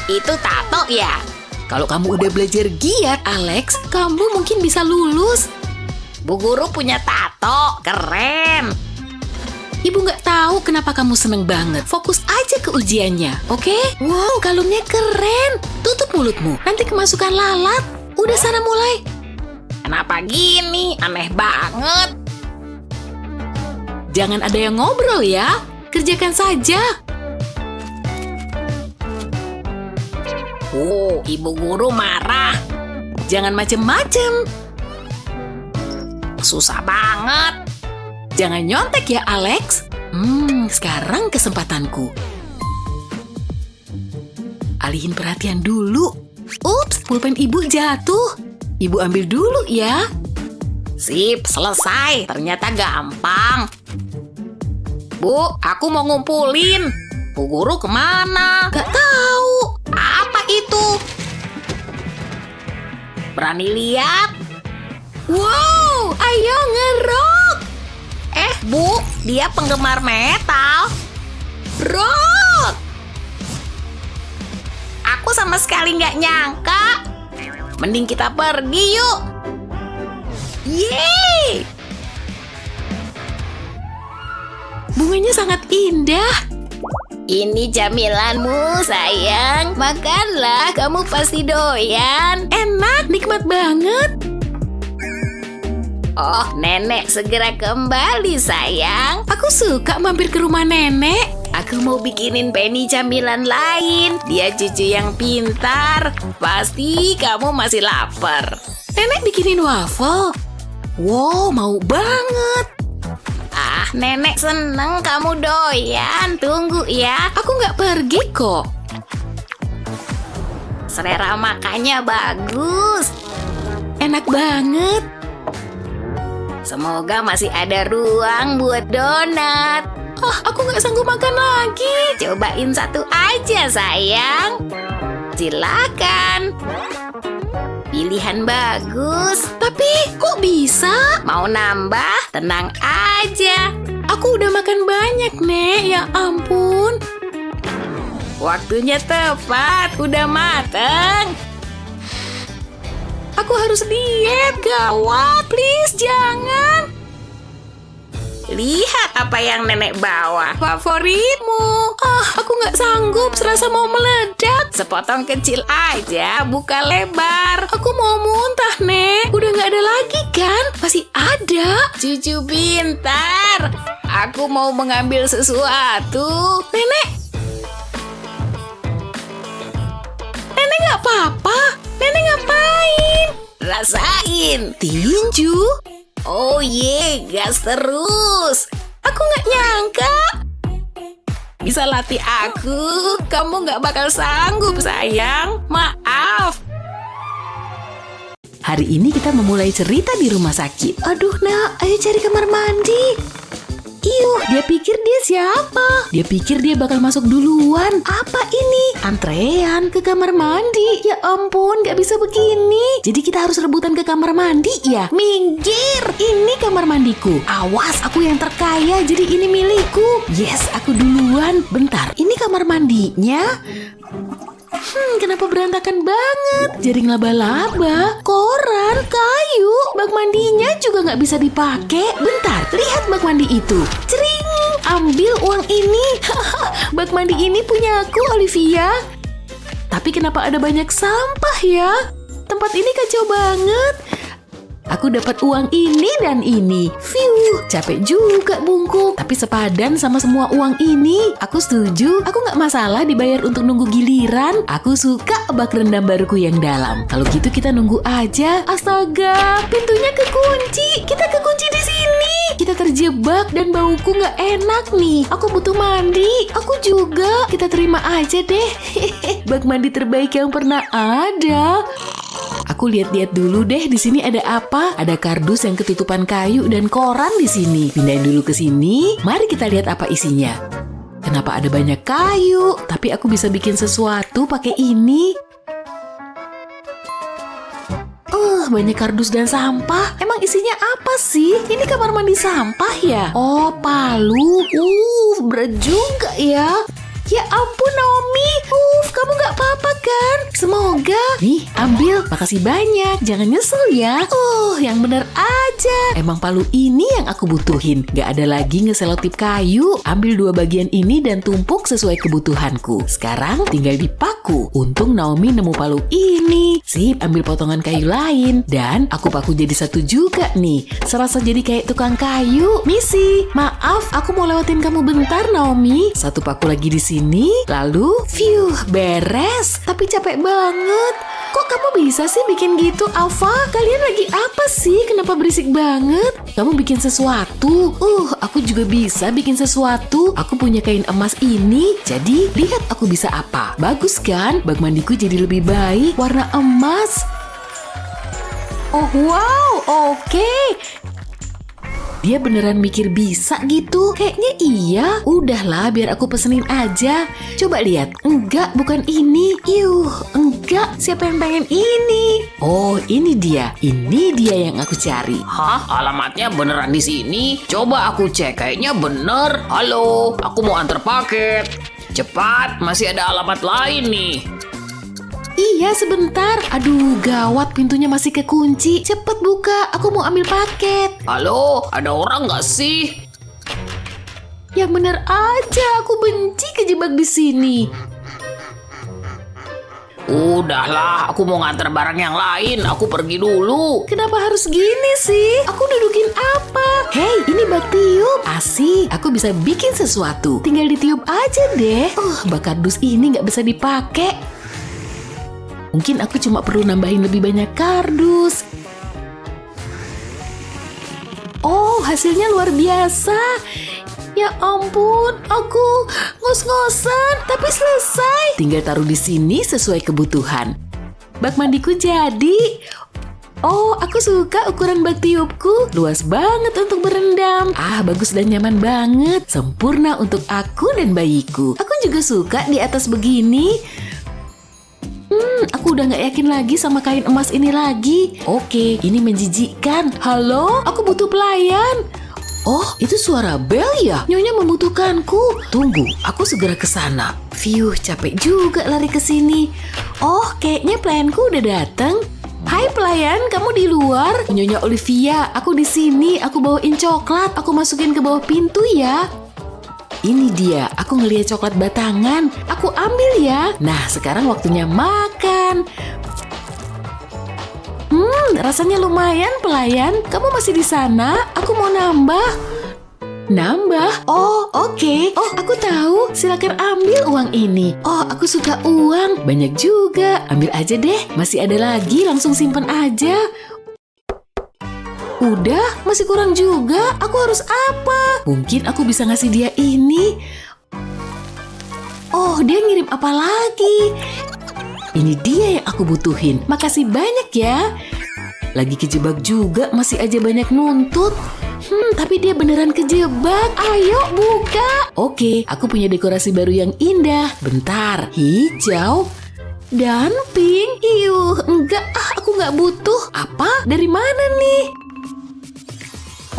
Itu tato ya? Kalau kamu udah belajar giat, Alex, kamu mungkin bisa lulus. Bu guru punya tato, keren. Ibu nggak tahu kenapa kamu seneng banget. Fokus aja ke ujiannya, oke? Wow, kalungnya keren. Tutup mulutmu, nanti kemasukan lalat. Udah sana mulai. Kenapa gini? Aneh banget. Jangan ada yang ngobrol ya. Kerjakan saja. Ibu guru marah. Jangan macem-macem. Susah banget. Jangan nyontek ya, Alex. Sekarang kesempatanku. Alihin perhatian dulu. Ups, pulpen ibu jatuh. Ibu ambil dulu ya. Sip, selesai. Ternyata gampang. Bu, aku mau ngumpulin. Bu guru kemana? Gak tahu. Apa itu? Berani lihat? Wow, ayo ngerok. Bu, dia penggemar metal. Rock. Aku sama sekali nggak nyangka. Mending kita pergi yuk. Yeay. Bunganya sangat indah. Ini camilanmu, sayang. Makanlah, kamu pasti doyan. Enak, nikmat banget. Oh, nenek segera kembali, sayang. Aku suka mampir ke rumah nenek. Aku mau bikinin Penny camilan lain. Dia cucu yang pintar. Pasti kamu masih lapar. Nenek bikinin waffle. Wow, mau banget. Nenek seneng kamu doyan. Tunggu ya, aku nggak pergi kok. Selera makannya bagus. Enak banget. Semoga masih ada ruang buat donat. Aku nggak sanggup makan lagi. Cobain satu aja, sayang. Silakan. Pilihan bagus. Tapi kok bisa? Mau nambah? Tenang aja. Aku udah makan banyak, Nek. Ya ampun. Waktunya tepat. Udah mateng. Aku harus diet. Gawat, please jangan. Lihat apa yang nenek bawa. Favoritmu. Aku nggak sanggup. Serasa mau meledak. Sepotong kecil aja. Buka lebar. Aku mau muntah, Nek. Udah nggak ada lagi kan? Masih ada. Cucu pintar. Aku mau mengambil sesuatu. Nenek. Nenek nggak apa-apa. Nenek ngapain? rasain. Tinju? Oh gas terus. Aku nggak nyangka. Bisa latih aku. Kamu nggak bakal sanggup, sayang. Maaf. Hari ini kita memulai cerita di rumah sakit. Aduh, Nak, ayo cari kamar mandi. Iuh, dia pikir dia siapa? Dia pikir dia bakal masuk duluan. Apa ini? Antrean ke kamar mandi. Ya ampun, gak bisa begini. Jadi kita harus rebutan ke kamar mandi ya? Minggir! Ini kamar mandiku. Awas, aku yang terkaya, jadi ini milikku. Yes, aku duluan. Bentar, ini kamar mandinya? Kenapa berantakan banget? Jaring laba-laba, koran, kayu, bak mandinya juga nggak bisa dipakai. Bentar, lihat bak mandi itu. Cering, ambil uang ini. Bak mandi ini punya aku, Olivia. Tapi kenapa ada banyak sampah ya? Tempat ini kacau banget. Aku dapat uang ini dan ini. Fiu, capek juga bungkuk. Tapi sepadan sama semua uang ini. Aku setuju. Aku nggak masalah dibayar untuk nunggu giliran. Aku suka bak rendam baruku yang dalam. Kalau gitu kita nunggu aja. Astaga, pintunya kekunci. Kita kekunci di sini. Kita terjebak dan bauku nggak enak nih. Aku butuh mandi. Aku juga. Kita terima aja deh. Bak mandi terbaik yang pernah ada. Aku lihat-lihat dulu deh di sini ada apa? Ada kardus yang ketutupan kayu dan koran di sini. Pindahin dulu ke sini. Mari kita lihat apa isinya. Kenapa ada banyak kayu? Tapi aku bisa bikin sesuatu pakai ini. Banyak kardus dan sampah. Emang isinya apa sih? Ini kamar mandi sampah ya? Oh, palu. Berat juga ya. Ya ampun Naomi, kamu gak apa-apa kan? Semoga. Nih, ambil. Makasih banyak. Jangan nyesel ya. Yang bener aja. Emang palu ini yang aku butuhin. Gak ada lagi ngeselotip kayu. Ambil 2 bagian ini dan tumpuk sesuai kebutuhanku. Sekarang tinggal dipaku. Untung Naomi nemu palu ini. Sip, ambil potongan kayu lain. Dan aku paku jadi satu juga nih. Serasa jadi kayak tukang kayu. Misi, maaf, aku mau lewatin kamu bentar Naomi. Satu paku lagi di sini, lalu, beres. Tapi capek banget. Kok kamu bisa sih bikin gitu, Alva? Kalian lagi apa sih? Kenapa berisik banget? Kamu bikin sesuatu. Aku juga bisa bikin sesuatu. Aku punya kain emas ini. Jadi, lihat aku bisa apa. Bagus kan? Bak mandiku jadi lebih baik. Warna emas. Oh, wow. Oke. Dia beneran mikir bisa gitu? Kayaknya iya. Udahlah, biar aku pesenin aja. Coba lihat. Enggak, bukan ini. Enggak. Siapa yang pengen ini? Oh, ini dia. Ini dia yang aku cari. Hah? Alamatnya beneran di sini? Coba aku cek. Kayaknya bener. Halo, aku mau antar paket. Cepat, masih ada alamat lain nih. Iya, sebentar. Aduh, gawat, pintunya masih kekunci. Cepet buka, aku mau ambil paket. Halo, ada orang nggak sih? Yang bener aja, aku benci kejebak di sini. Udahlah, aku mau nganter barang yang lain. Aku pergi dulu. Kenapa harus gini sih? Aku dudukin apa? Hei, ini bak tiup. Asik, aku bisa bikin sesuatu. Tinggal ditiup aja deh. Bak kardus ini nggak bisa dipakai. Mungkin aku cuma perlu nambahin lebih banyak kardus. Oh, hasilnya luar biasa. Ya ampun, aku ngos-ngosan, tapi selesai. Tinggal taruh di sini sesuai kebutuhan. Bak mandiku jadi. Oh, aku suka ukuran bak tiupku. Luas banget untuk berendam. Bagus dan nyaman banget. Sempurna untuk aku dan bayiku. Aku juga suka di atas begini. Aku udah gak yakin lagi sama kain emas ini lagi. Oke, ini menjijikkan. Halo, aku butuh pelayan. Oh, itu suara bel ya? Nyonya membutuhkanku. Tunggu, aku segera ke sana. Capek juga lari ke sini. Oh, kayaknya pelayanku udah datang. Hai pelayan, kamu di luar? Nyonya Olivia, aku di sini. Aku bawain coklat. Aku masukin ke bawah pintu ya. Ini dia, aku ngeliat coklat batangan. Aku ambil ya. Nah, sekarang waktunya makan. Rasanya lumayan pelayan. Kamu masih di sana? Aku mau nambah. Nambah? Oh, oke. Oh, aku tahu. Silakan ambil uang ini. Oh, aku suka uang. Banyak juga. Ambil aja deh. Masih ada lagi, langsung simpan aja. Udah, masih kurang juga. Aku harus apa? Mungkin aku bisa ngasih dia ini. Oh, dia ngirim apa lagi? Ini dia yang aku butuhin. Makasih banyak ya. Lagi kejebak juga, masih aja banyak nuntut. Tapi dia beneran kejebak. Ayo buka. Oke, aku punya dekorasi baru yang indah. Bentar, hijau dan pink. Enggak, aku nggak butuh. Apa? Dari mana nih?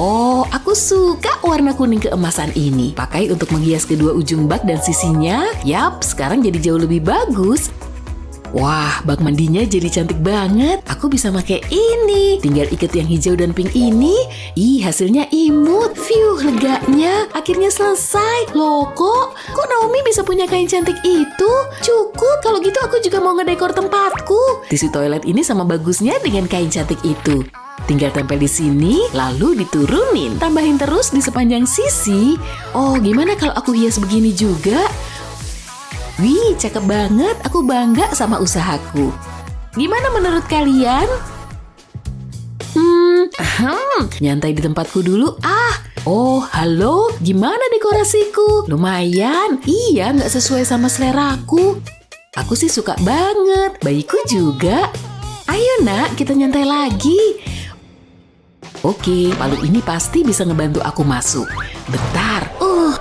Oh, aku suka warna kuning keemasan ini. Pakai untuk menghias kedua ujung bak dan sisinya. Yap, sekarang jadi jauh lebih bagus. Wah, bak mandinya jadi cantik banget. Aku bisa pakai ini. Tinggal ikat yang hijau dan pink ini. Hasilnya imut. Leganya. Akhirnya selesai. Loh, kok Naomi bisa punya kain cantik itu? Cukup, kalau gitu aku juga mau ngedekor tempatku. Tisu toilet ini sama bagusnya dengan kain cantik itu. Tinggal tempel di sini, lalu diturunin. Tambahin terus di sepanjang sisi. Oh, gimana kalau aku hias begini juga? Wih, cakep banget. Aku bangga sama usahaku. Gimana menurut kalian? Nyantai di tempatku dulu. Oh, halo. Gimana dekorasiku? Lumayan. Iya, nggak sesuai sama seleraku. Aku sih suka banget. Bayiku juga. Ayo nak, kita nyantai lagi. Oke, palu ini pasti bisa ngebantu aku masuk. Bentar,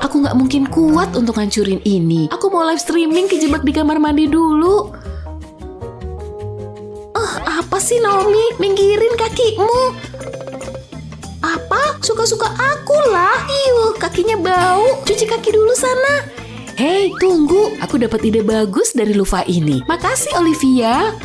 aku nggak mungkin kuat untuk ngancurin ini. Aku mau live streaming kejebak di kamar mandi dulu. Apa sih Naomi? Minggirin kakimu. Apa? Suka-suka aku lah. Kakinya bau. Cuci kaki dulu sana. Hei, tunggu. Aku dapat ide bagus dari luva ini. Makasih, Olivia.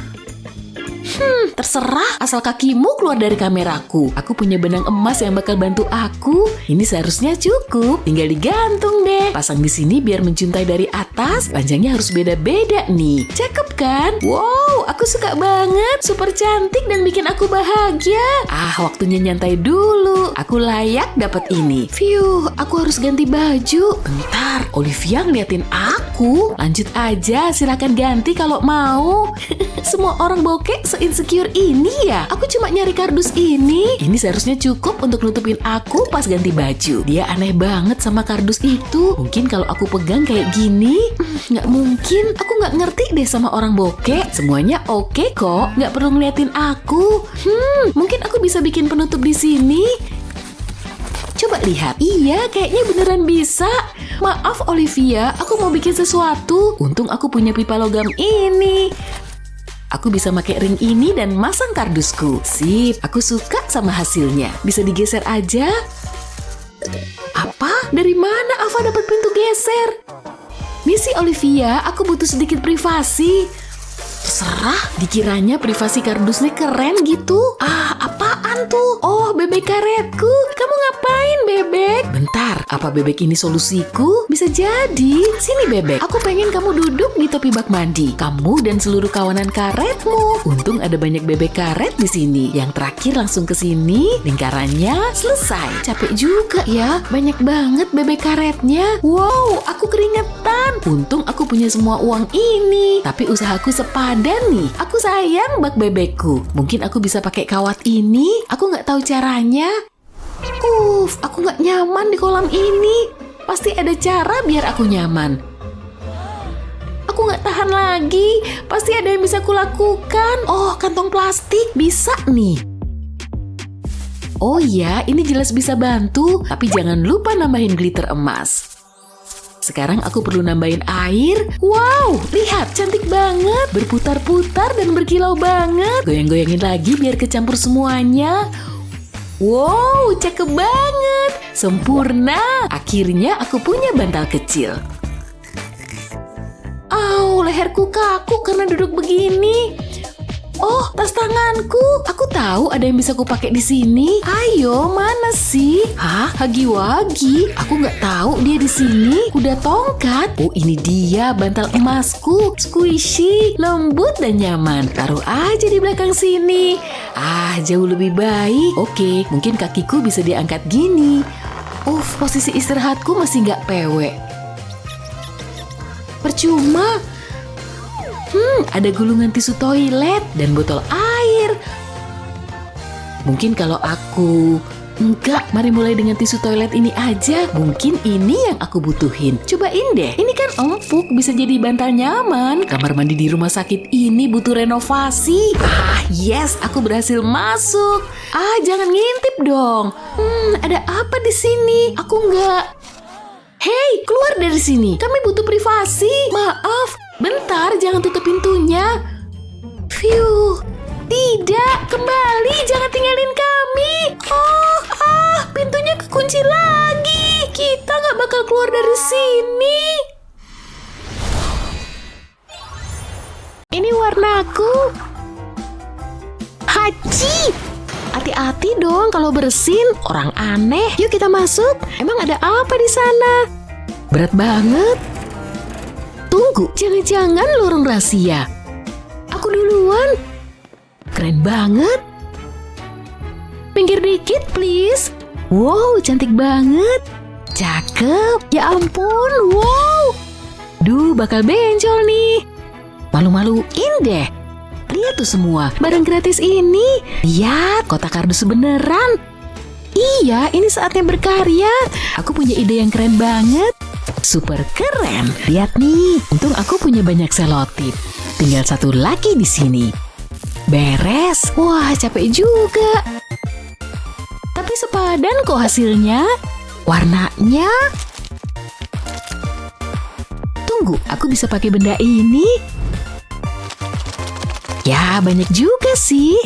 Terserah asal kakimu keluar dari kameraku. Aku punya benang emas yang bakal bantu aku. Ini seharusnya cukup. Tinggal digantung deh. Pasang di sini biar mencintai dari atas. Panjangnya harus beda-beda nih. Cakep kan? Wow, aku suka banget. Super cantik dan bikin aku bahagia. Waktunya nyantai dulu. Aku layak dapat ini. Aku harus ganti baju. Bentar, Olivia ngeliatin aku. Lanjut aja, silakan ganti kalau mau. Semua orang bokeh se-insecure ini ya. Aku cuma nyari kardus ini. Ini seharusnya cukup untuk nutupin aku pas ganti baju. Dia aneh banget sama kardus itu. Mungkin kalau aku pegang kayak gini, nggak mungkin. Aku nggak ngerti deh sama orang bokeh. Semuanya oke kok. Nggak perlu ngeliatin aku. Mungkin aku bisa bikin penutup di sini. Coba lihat. Iya, kayaknya beneran bisa. Maaf Olivia, aku mau bikin sesuatu. Untung aku punya pipa logam ini. Aku bisa pakai ring ini dan masang kardusku. Sip, aku suka sama hasilnya. Bisa digeser aja. Apa? Dari mana Ava dapat pintu geser? Misi Olivia, aku butuh sedikit privasi. Terserah, dikiranya privasi kardusnya keren gitu. Apaan tuh? Oh, bebek karetku. Kamu ngapain, bebek? Bentar, apa bebek ini solusiku? Bisa jadi. Sini, bebek. Aku pengen kamu duduk di tepi bak mandi. Kamu dan seluruh kawanan karetmu. Untung ada banyak bebek karet di sini. Yang terakhir langsung ke sini. Lingkarannya selesai. Capek juga ya. Banyak banget bebek karetnya. Wow, aku keringetan. Untung aku punya semua uang ini. Tapi usahaku sepadan nih. Aku sayang bak bebekku. Mungkin aku bisa pakai kawat ini. Aku nggak tahu caranya. Aku nggak nyaman di kolam ini. Pasti ada cara biar aku nyaman. Aku nggak tahan lagi. Pasti ada yang bisa kulakukan. Oh, kantong plastik bisa nih. Oh iya, ini jelas bisa bantu. Tapi jangan lupa nambahin glitter emas. Sekarang aku perlu nambahin air. Wow, lihat, cantik banget. Berputar-putar dan berkilau banget. Goyang-goyangin lagi biar kecampur semuanya. Wow, cakep banget. Sempurna. Akhirnya aku punya bantal kecil. Leherku kaku karena duduk begini. Oh, tas tanganku. Aku tahu ada yang bisa kupakai di sini. Ayo, mana sih? Hagi-wagi. Aku nggak tahu dia di sini. Kuda tongkat. Oh, ini dia bantal emasku. Squishy, lembut dan nyaman. Taruh aja di belakang sini. Jauh lebih baik. Oke, mungkin kakiku bisa diangkat gini. Posisi istirahatku masih nggak PW. Percuma. Ada gulungan tisu toilet dan botol air. Mungkin kalau aku... Enggak, mari mulai dengan tisu toilet ini aja. Mungkin ini yang aku butuhin. Cobain deh, ini kan empuk, bisa jadi bantal nyaman. Kamar mandi di rumah sakit ini butuh renovasi. Yes, aku berhasil masuk. Jangan ngintip dong. Ada apa di sini? Aku enggak... Hei, keluar dari sini. Kami butuh privasi. Maaf, bentar, jangan tutup pintunya. Phew. Tidak, kembali, jangan tinggalin kami. Pintunya kekunci lagi. Kita nggak bakal keluar dari sini. Ini warnaku. Haji. Hati-hati dong kalau bersin. Orang aneh. Yuk kita masuk. Emang ada apa di sana? Berat banget. Tunggu, jangan-jangan lorong rahasia. Aku duluan. Keren banget. Pinggir dikit, please. Wow, cantik banget. Cakep. Ya ampun, wow. Duh, bakal bencol nih. Malu-maluin deh. Lihat tuh semua, barang gratis ini. Lihat, kotak kardus beneran. Iya, ini saatnya berkarya. Aku punya ide yang keren banget. Super keren. Lihat nih, untung aku punya banyak selotip. Tinggal satu lagi di sini. Beres. Wah, capek juga. Tapi sepadan kok hasilnya. Warnanya. Tunggu, aku bisa pakai benda ini. Ya, banyak juga sih.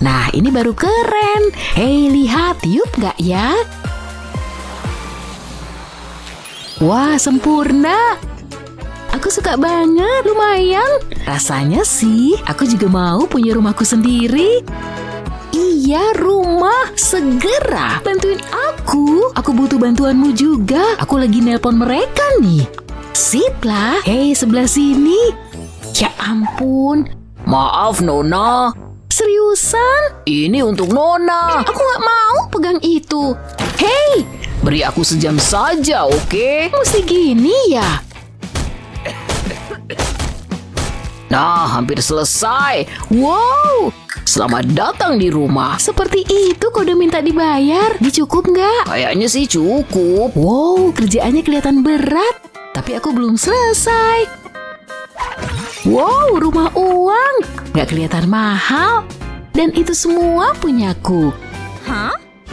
Nah, ini baru keren. Hei, lihat, tiup nggak ya? Wah, sempurna. Aku suka banget, lumayan. Rasanya sih, aku juga mau punya rumahku sendiri. Iya, rumah. Segera bantuin aku. Aku butuh bantuanmu juga. Aku lagi nelpon mereka nih. Sip lah. Hei, sebelah sini. Ya ampun. Maaf, Nona. Seriusan? Ini untuk Nona. Aku nggak mau pegang itu. Hei, Beri aku sejam saja, oke? mesti gini ya? Nah, hampir selesai. Wow, Selamat datang di rumah. seperti itu kode minta dibayar. Dicukup nggak? Kayaknya sih cukup. Wow, kerjaannya kelihatan berat. Tapi aku belum selesai. Wow, rumah uang. Nggak kelihatan mahal. Dan itu semua punyaku.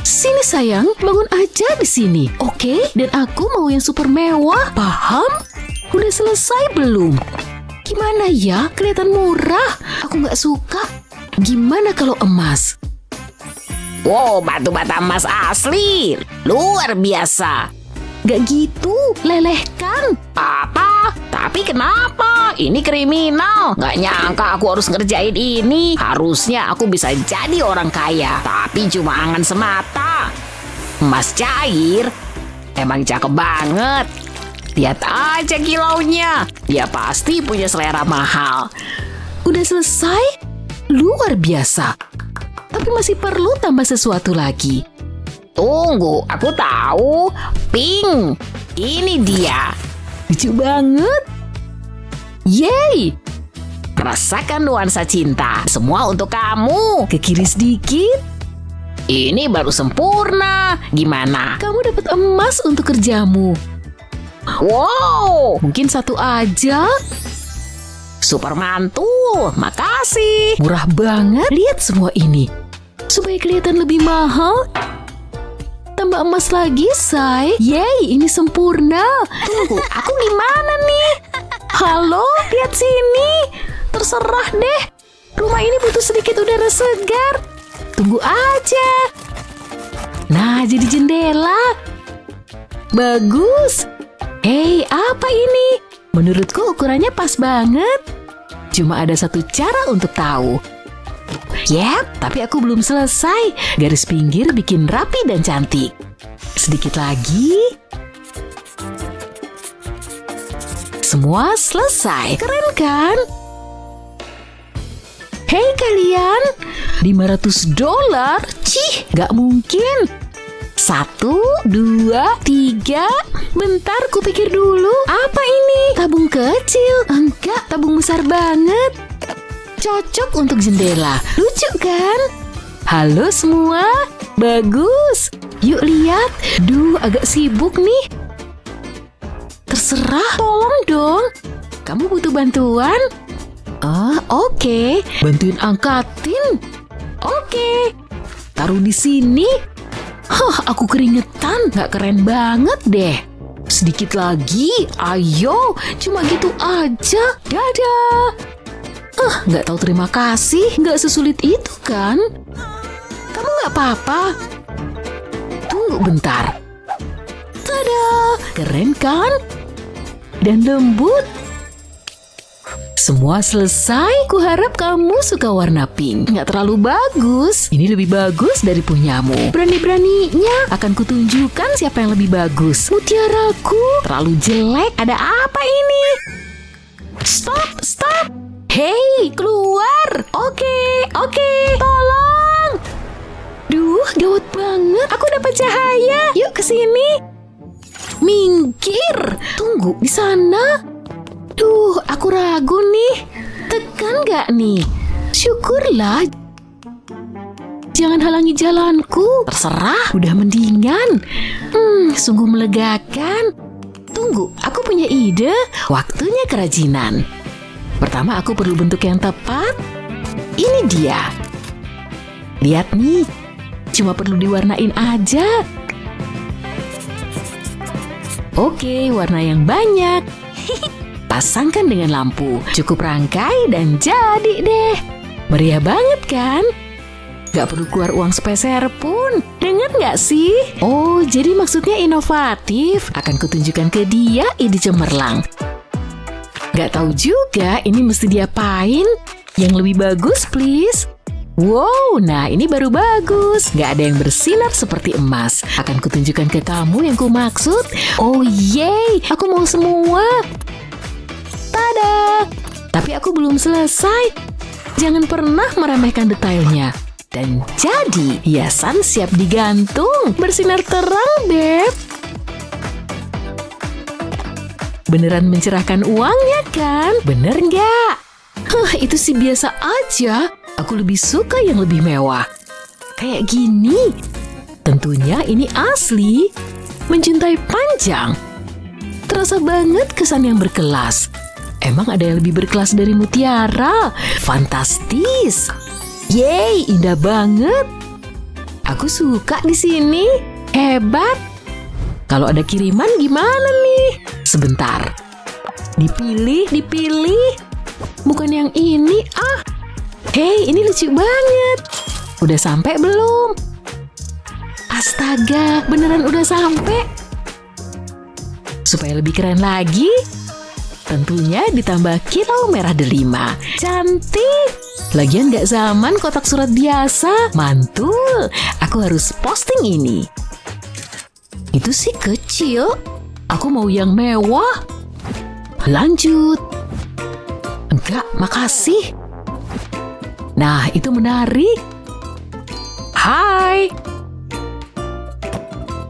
Sini sayang, bangun aja di sini. Oke, dan aku mau yang super mewah. Paham? Udah selesai belum? Gimana ya? Kelihatan murah. Aku nggak suka. Gimana kalau emas? Wow, batu bata emas asli. Luar biasa. Gak gitu, lelehkan. Apa? Tapi kenapa? Ini kriminal. Gak nyangka aku harus ngerjain ini. Harusnya aku bisa jadi orang kaya. Tapi cuma angan semata. Emas cair? Emang cakep banget. Lihat aja kilaunya. Dia pasti punya selera mahal. Udah selesai? Luar biasa. Tapi masih perlu tambah sesuatu lagi. Tunggu, aku tahu. Pink. Ini dia. Lucu banget. Yeay. Rasakan nuansa cinta. Semua untuk kamu. Ke kiri sedikit. Ini baru sempurna. Gimana? Kamu dapat emas untuk kerjamu. Wow. Mungkin satu aja. Super mantul. Makasih. Murah banget. Lihat semua ini. Supaya kelihatan lebih mahal. Tambah emas lagi, say. Yeay, ini sempurna. Tunggu, aku gimana nih? Halo, lihat sini. Terserah deh. Rumah ini butuh sedikit udara segar. Tunggu aja. Nah, jadi jendela. Bagus. Hei, apa ini? Menurutku ukurannya pas banget. Cuma ada satu cara untuk tahu. Yap, tapi aku belum selesai. Garis pinggir bikin rapi dan cantik. Sedikit lagi. Semua selesai. Keren kan? Hei kalian, $500? Cih, gak mungkin. 1, 2, 3. Bentar, kupikir dulu. Apa ini? Tabung kecil? Enggak, tabung besar banget. Cocok untuk jendela. Lucu kan? Halo semua. Bagus. Yuk lihat. Duh, agak sibuk nih. Terserah, tolong dong. Kamu butuh bantuan? Oke. Bantuin angkatin. Oke. Taruh di sini. Aku keringetan. Nggak keren banget deh. Sedikit lagi. Ayo, cuma gitu aja. Dadah. Nggak tahu terima kasih. Nggak sesulit itu kan? Kamu nggak apa-apa? Tunggu bentar. Tada! Keren kan? Dan lembut. Semua selesai. Kuharap kamu suka warna pink. Nggak terlalu bagus. Ini lebih bagus dari punyamu. Berani-beraninya akan kutunjukkan siapa yang lebih bagus. Mutiaraku terlalu jelek. Ada apa ini? Stop, stop. Hei, keluar. Oke. Tolong. Duh, gawat banget. Aku dapat cahaya. Yuk ke sini. Minggir. Tunggu di sana. Duh, aku ragu nih. Tekan gak nih? Syukurlah. Jangan halangi jalanku. Terserah, udah mendingan. Sungguh melegakan. Tunggu, aku punya ide. Waktunya kerajinan. Pertama, aku perlu bentuk yang tepat. Ini dia. Lihat nih. Cuma perlu diwarnain aja. Oke, warna yang banyak. Pasangkan dengan lampu. Cukup rangkai dan jadi deh. Meriah banget kan? Gak perlu keluar uang sepeser pun. Dengar gak sih? Oh, jadi maksudnya inovatif. Akan kutunjukkan ke dia ide cemerlang. Gak tahu juga ini mesti diapain. Yang lebih bagus please. Wow, nah ini baru bagus. Gak ada yang bersinar seperti emas. Akan kutunjukkan ke kamu yang kumaksud. Oh yeay, aku mau semua. Tada! Tapi aku belum selesai. Jangan pernah meremehkan detailnya. Dan jadi, hiasan siap digantung. Bersinar terang, Beb. Beneran mencerahkan uangnya kan? Bener nggak? Itu sih biasa aja. Aku lebih suka yang lebih mewah. Kayak gini. Tentunya ini asli. Mencintai panjang. Terasa banget kesan yang berkelas. Emang ada yang lebih berkelas dari mutiara? Fantastis. Yeay, indah banget. Aku suka di sini. Hebat. Kalau ada kiriman gimana nih? Sebentar. Dipilih. Bukan yang ini, Hei, ini lucu banget. Udah sampai belum? Astaga, beneran udah sampai. Supaya lebih keren lagi, tentunya ditambah kilau merah delima. Cantik. Lagian gak zaman kotak surat biasa. Mantul. Aku harus posting ini. Itu sih kecil. Aku mau yang mewah. Lanjut. Enggak, makasih. Nah, itu menarik. Hai.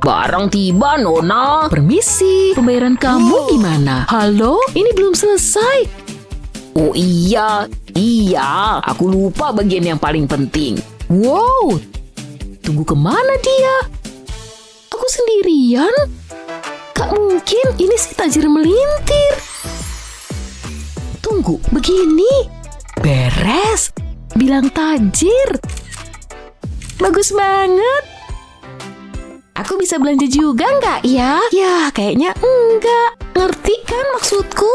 Barang tiba, Nona. Permisi, pembayaran kamu gimana? Halo, ini belum selesai. Oh iya, aku lupa bagian yang paling penting. Wow, tunggu kemana dia? Aku sendirian? Gak mungkin, ini si tajir melintir. Tunggu, begini. Beres. Bilang tajir. Bagus banget. Aku bisa belanja juga nggak ya? Ya, kayaknya enggak. Ngerti kan maksudku?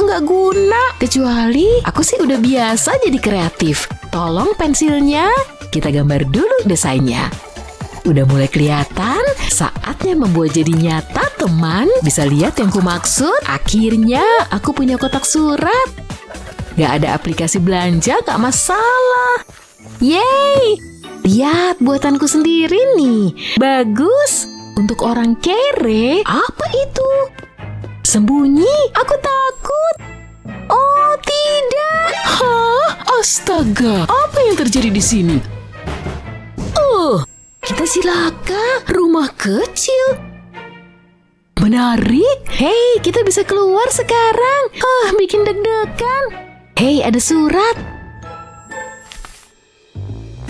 Nggak guna. Kecuali aku sih udah biasa jadi kreatif. Tolong pensilnya. Kita gambar dulu desainnya. Udah mulai kelihatan. Saatnya membuat jadi nyata, teman. Bisa lihat yang kumaksud? Akhirnya aku punya kotak surat. Gak ada aplikasi belanja, gak masalah. Yeay! Lihat buatanku sendiri nih. Bagus. Untuk orang kere. Apa itu? Sembunyi. Aku takut. Oh, tidak. Hah? Astaga. Apa yang terjadi di sini? kita cilaka. Rumah kecil. Menarik. Hei, kita bisa keluar sekarang. Bikin deg-degan. Hei, ada surat.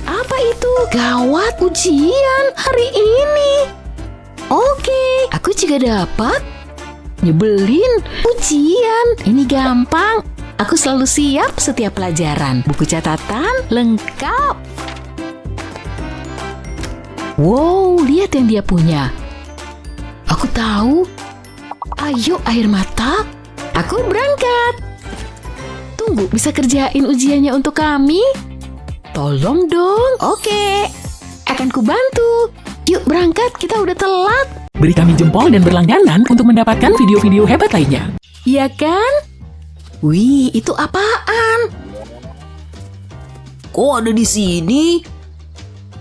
Apa itu? Gawat, ujian hari ini. Oke, aku juga dapat. Nyebelin, ujian. Ini gampang. Aku selalu siap setiap pelajaran. Buku catatan lengkap. Wow, lihat yang dia punya. Aku tahu. Ayo, air mata. Aku berangkat. Tunggu, bisa kerjain ujiannya untuk kami? Tolong dong. Oke, akan kubantu. Yuk berangkat, kita udah telat. Beri kami jempol dan berlangganan untuk mendapatkan video-video hebat lainnya. Iya kan? Wih, itu apaan? Kok ada di sini?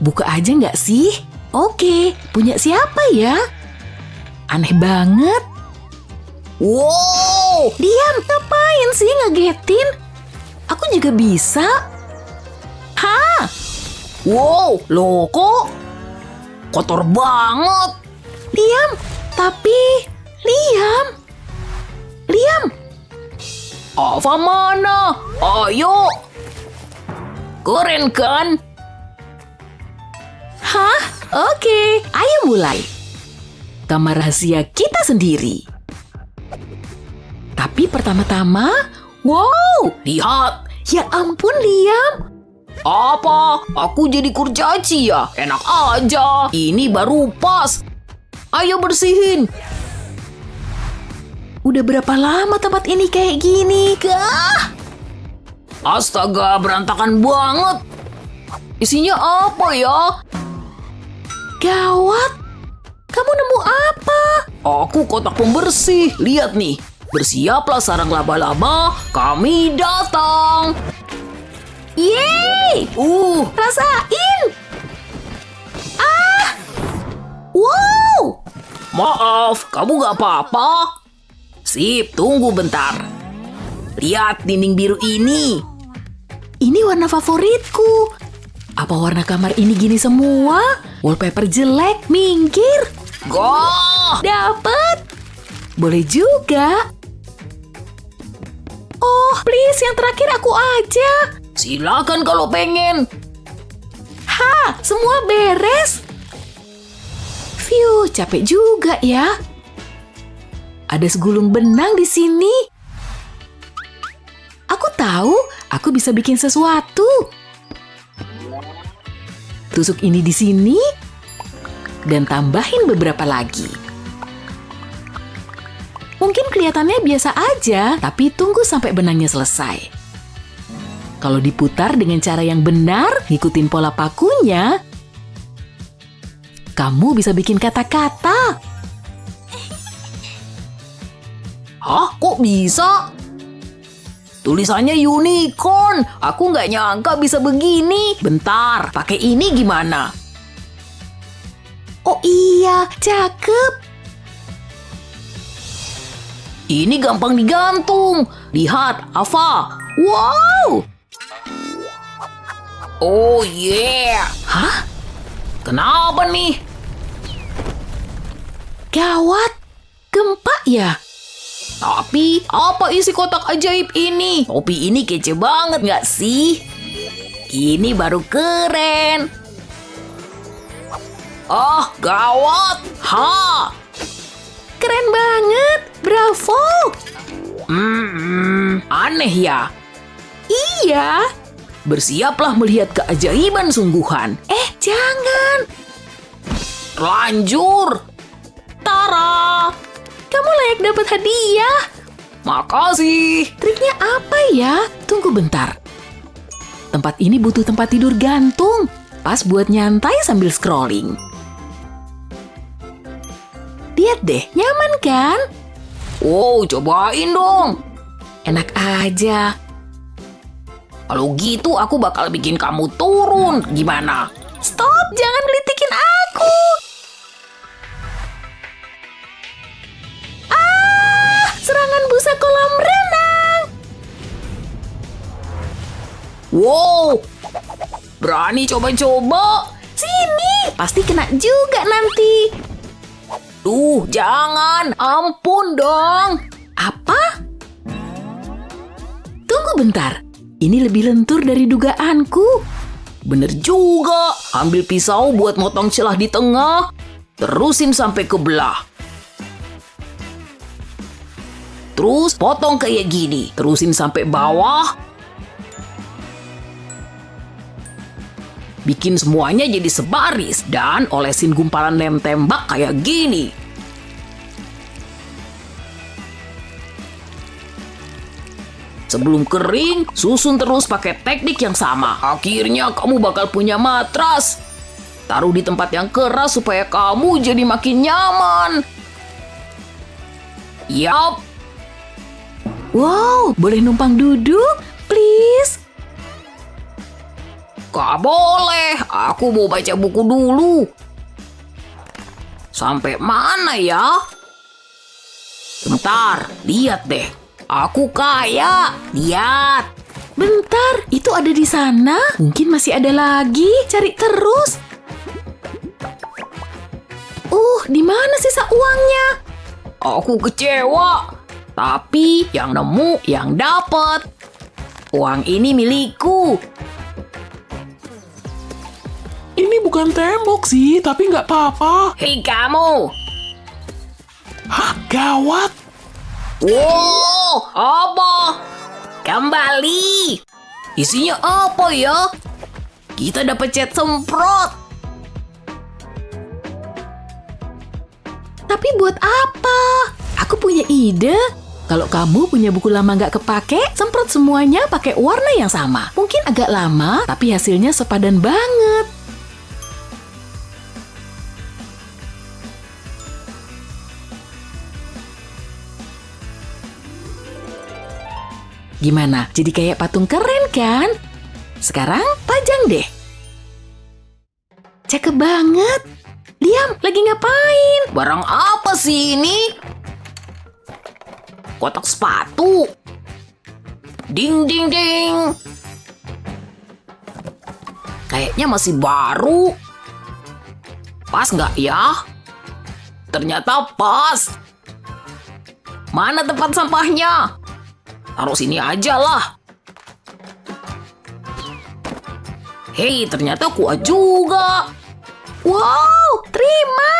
Buka aja nggak sih? Oke, punya siapa ya? Aneh banget. Wow, diam, ngapain sih ngagetin? Aku juga bisa. Hah? Wow, loh kok kotor banget. Liam, tapi Liam. Ava mana? Ayo. Keren kan? Hah? Oke, ayo mulai. Kamar rahasia kita sendiri. Tapi pertama-tama, wow, lihat. Ya ampun, Liam. Apa? Aku jadi kurcaci ya? Enak aja. Ini baru pas. Ayo bersihin. Udah berapa lama tempat ini kayak gini, kah? Astaga, berantakan banget. Isinya apa ya? Gawat. Kamu nemu apa? Aku kotak pembersih. Lihat nih. Bersiaplah sarang laba-laba. Kami datang. Yeay! Rasain. Wow! Maaf, kamu gak apa-apa? Sip, tunggu bentar. Lihat dinding biru ini. Ini warna favoritku. Apa warna kamar ini gini semua? Wallpaper jelek, minggir. Goh! Dapat. Boleh juga. Oh, please, yang terakhir aku aja. Silakan kalau pengen. Semua beres. Phew, capek juga ya. Ada segulung benang di sini. Aku tahu, aku bisa bikin sesuatu. Tusuk ini di sini dan tambahin beberapa lagi. Mungkin kelihatannya biasa aja, tapi tunggu sampai benangnya selesai. Kalau diputar dengan cara yang benar, ngikutin pola pakunya, kamu bisa bikin kata-kata. Hah? Kok bisa? Tulisannya unicorn. Aku nggak nyangka bisa begini. Bentar, pakai ini gimana? Oh iya, cakep. Ini gampang digantung. Lihat, Ava. Wow! Oh yeah. Hah? Kenapa nih? Gawat. Gempa ya? Tapi, apa isi kotak ajaib ini? Topi ini kece banget nggak sih? Ini baru keren. Gawat. Keren banget. Bravo. Aneh ya? Iya. Bersiaplah melihat keajaiban sungguhan. Jangan. Lanjur. Tara. Kamu layak dapat hadiah. Makasih. Triknya apa ya? Tunggu bentar. Tempat ini butuh tempat tidur gantung. Pas buat nyantai sambil scrolling. Lihat deh, nyaman kan? Wow, cobain dong. Enak aja. Kalau gitu aku bakal bikin kamu turun. Gimana? Stop, jangan gelitikin aku. Serangan busa kolam renang. Wow, berani coba-coba. Sini, pasti kena juga nanti. Duh, jangan. Ampun dong. Apa? Tunggu bentar. Ini lebih lentur dari dugaanku. Bener juga. Ambil pisau buat motong celah di tengah. Terusin sampai ke belah. Terus potong kayak gini. Terusin sampai bawah. Bikin semuanya jadi sebaris dan olesin gumpalan lem tembak kayak gini. Sebelum kering, susun terus pakai teknik yang sama. Akhirnya kamu bakal punya matras. Taruh di tempat yang keras supaya kamu jadi makin nyaman. Yap. Wow, boleh numpang duduk? Please. Gak boleh, aku mau baca buku dulu. Sampai mana ya? Bentar, lihat deh. Aku kaya, lihat. Bentar, itu ada di sana. Mungkin masih ada lagi, cari terus. Di mana sisa uangnya? Aku kecewa. Tapi yang nemu, yang dapat. Uang ini milikku. Ini bukan tembok sih, tapi nggak apa-apa. Hei kamu. Hah, gawat. Wow, apa? Kembali. Isinya apa ya? Kita dapat cat semprot. Tapi buat apa? Aku punya ide. Kalau kamu punya buku lama nggak kepake, semprot semuanya pakai warna yang sama. Mungkin agak lama, tapi hasilnya sepadan banget. Gimana? Jadi kayak patung keren kan? Sekarang pajang deh. Cakep banget. Liam, lagi ngapain? Barang apa sih ini? Kotak sepatu. Ding, ding, ding. Kayaknya masih baru. Pas nggak ya? Ternyata pas. Mana tempat sampahnya? Taruh sini aja lah. Hei, ternyata kuat juga. Wow, terima.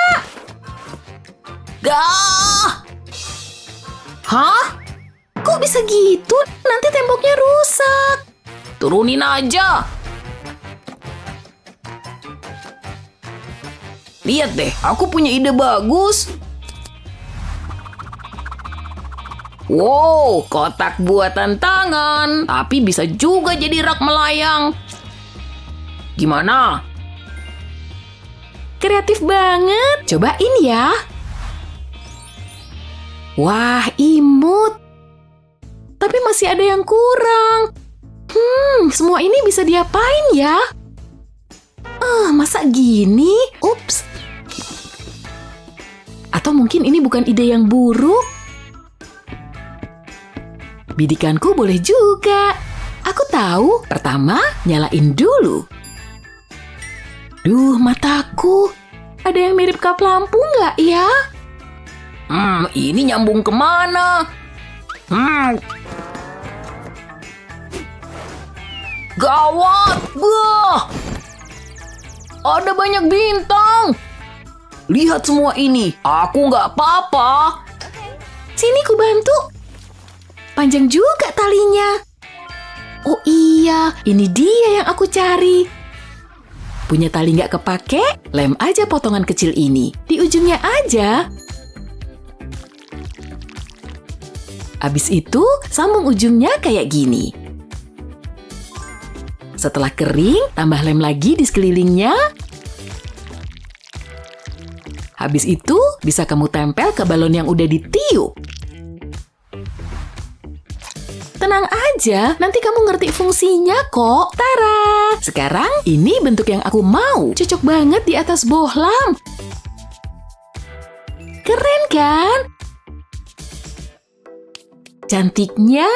Gah. Hah? Kok bisa gitu? Nanti temboknya rusak. Turunin aja. Lihat deh, aku punya ide bagus. Wow, kotak buatan tangan. Tapi bisa juga jadi rak melayang. Gimana? Kreatif banget. Cobain ya. Wah, imut. Tapi masih ada yang kurang. Semua ini bisa diapain ya? Masa gini? Ups. Atau mungkin ini bukan ide yang buruk? Bidikanku boleh juga. Aku tahu. Pertama, nyalain dulu. Duh, mataku. Ada yang mirip kap lampu nggak ya? Ini nyambung kemana? Gawat! Wah! Ada banyak bintang. Lihat semua ini. Aku nggak apa-apa. Sini ku bantu. Panjang juga talinya. Oh iya, ini dia yang aku cari. Punya tali nggak kepake? Lem aja potongan kecil ini. Di ujungnya aja. Abis itu, sambung ujungnya kayak gini. Setelah kering, tambah lem lagi di sekelilingnya. Habis itu, bisa kamu tempel ke balon yang udah ditiup. Tenang aja, nanti kamu ngerti fungsinya kok. Tara! Sekarang, ini bentuk yang aku mau. Cocok banget di atas bohlam. Keren kan? Cantiknya.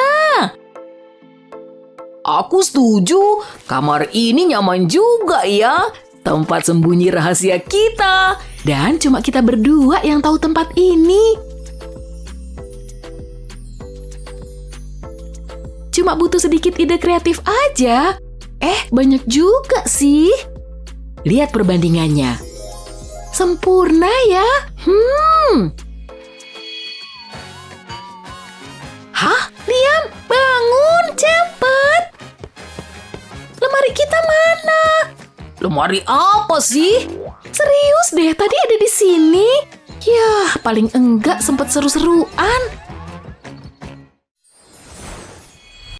Aku setuju. Kamar ini nyaman juga ya. tempat sembunyi rahasia kita. Dan cuma kita berdua yang tahu tempat ini. Cuma butuh sedikit ide kreatif aja. Banyak juga sih. Lihat perbandingannya. Sempurna ya. Hah? Diam, bangun, cepet. Lemari kita mana? Lemari apa sih? Serius deh, tadi ada di sini. Yah, paling enggak sempat seru-seruan.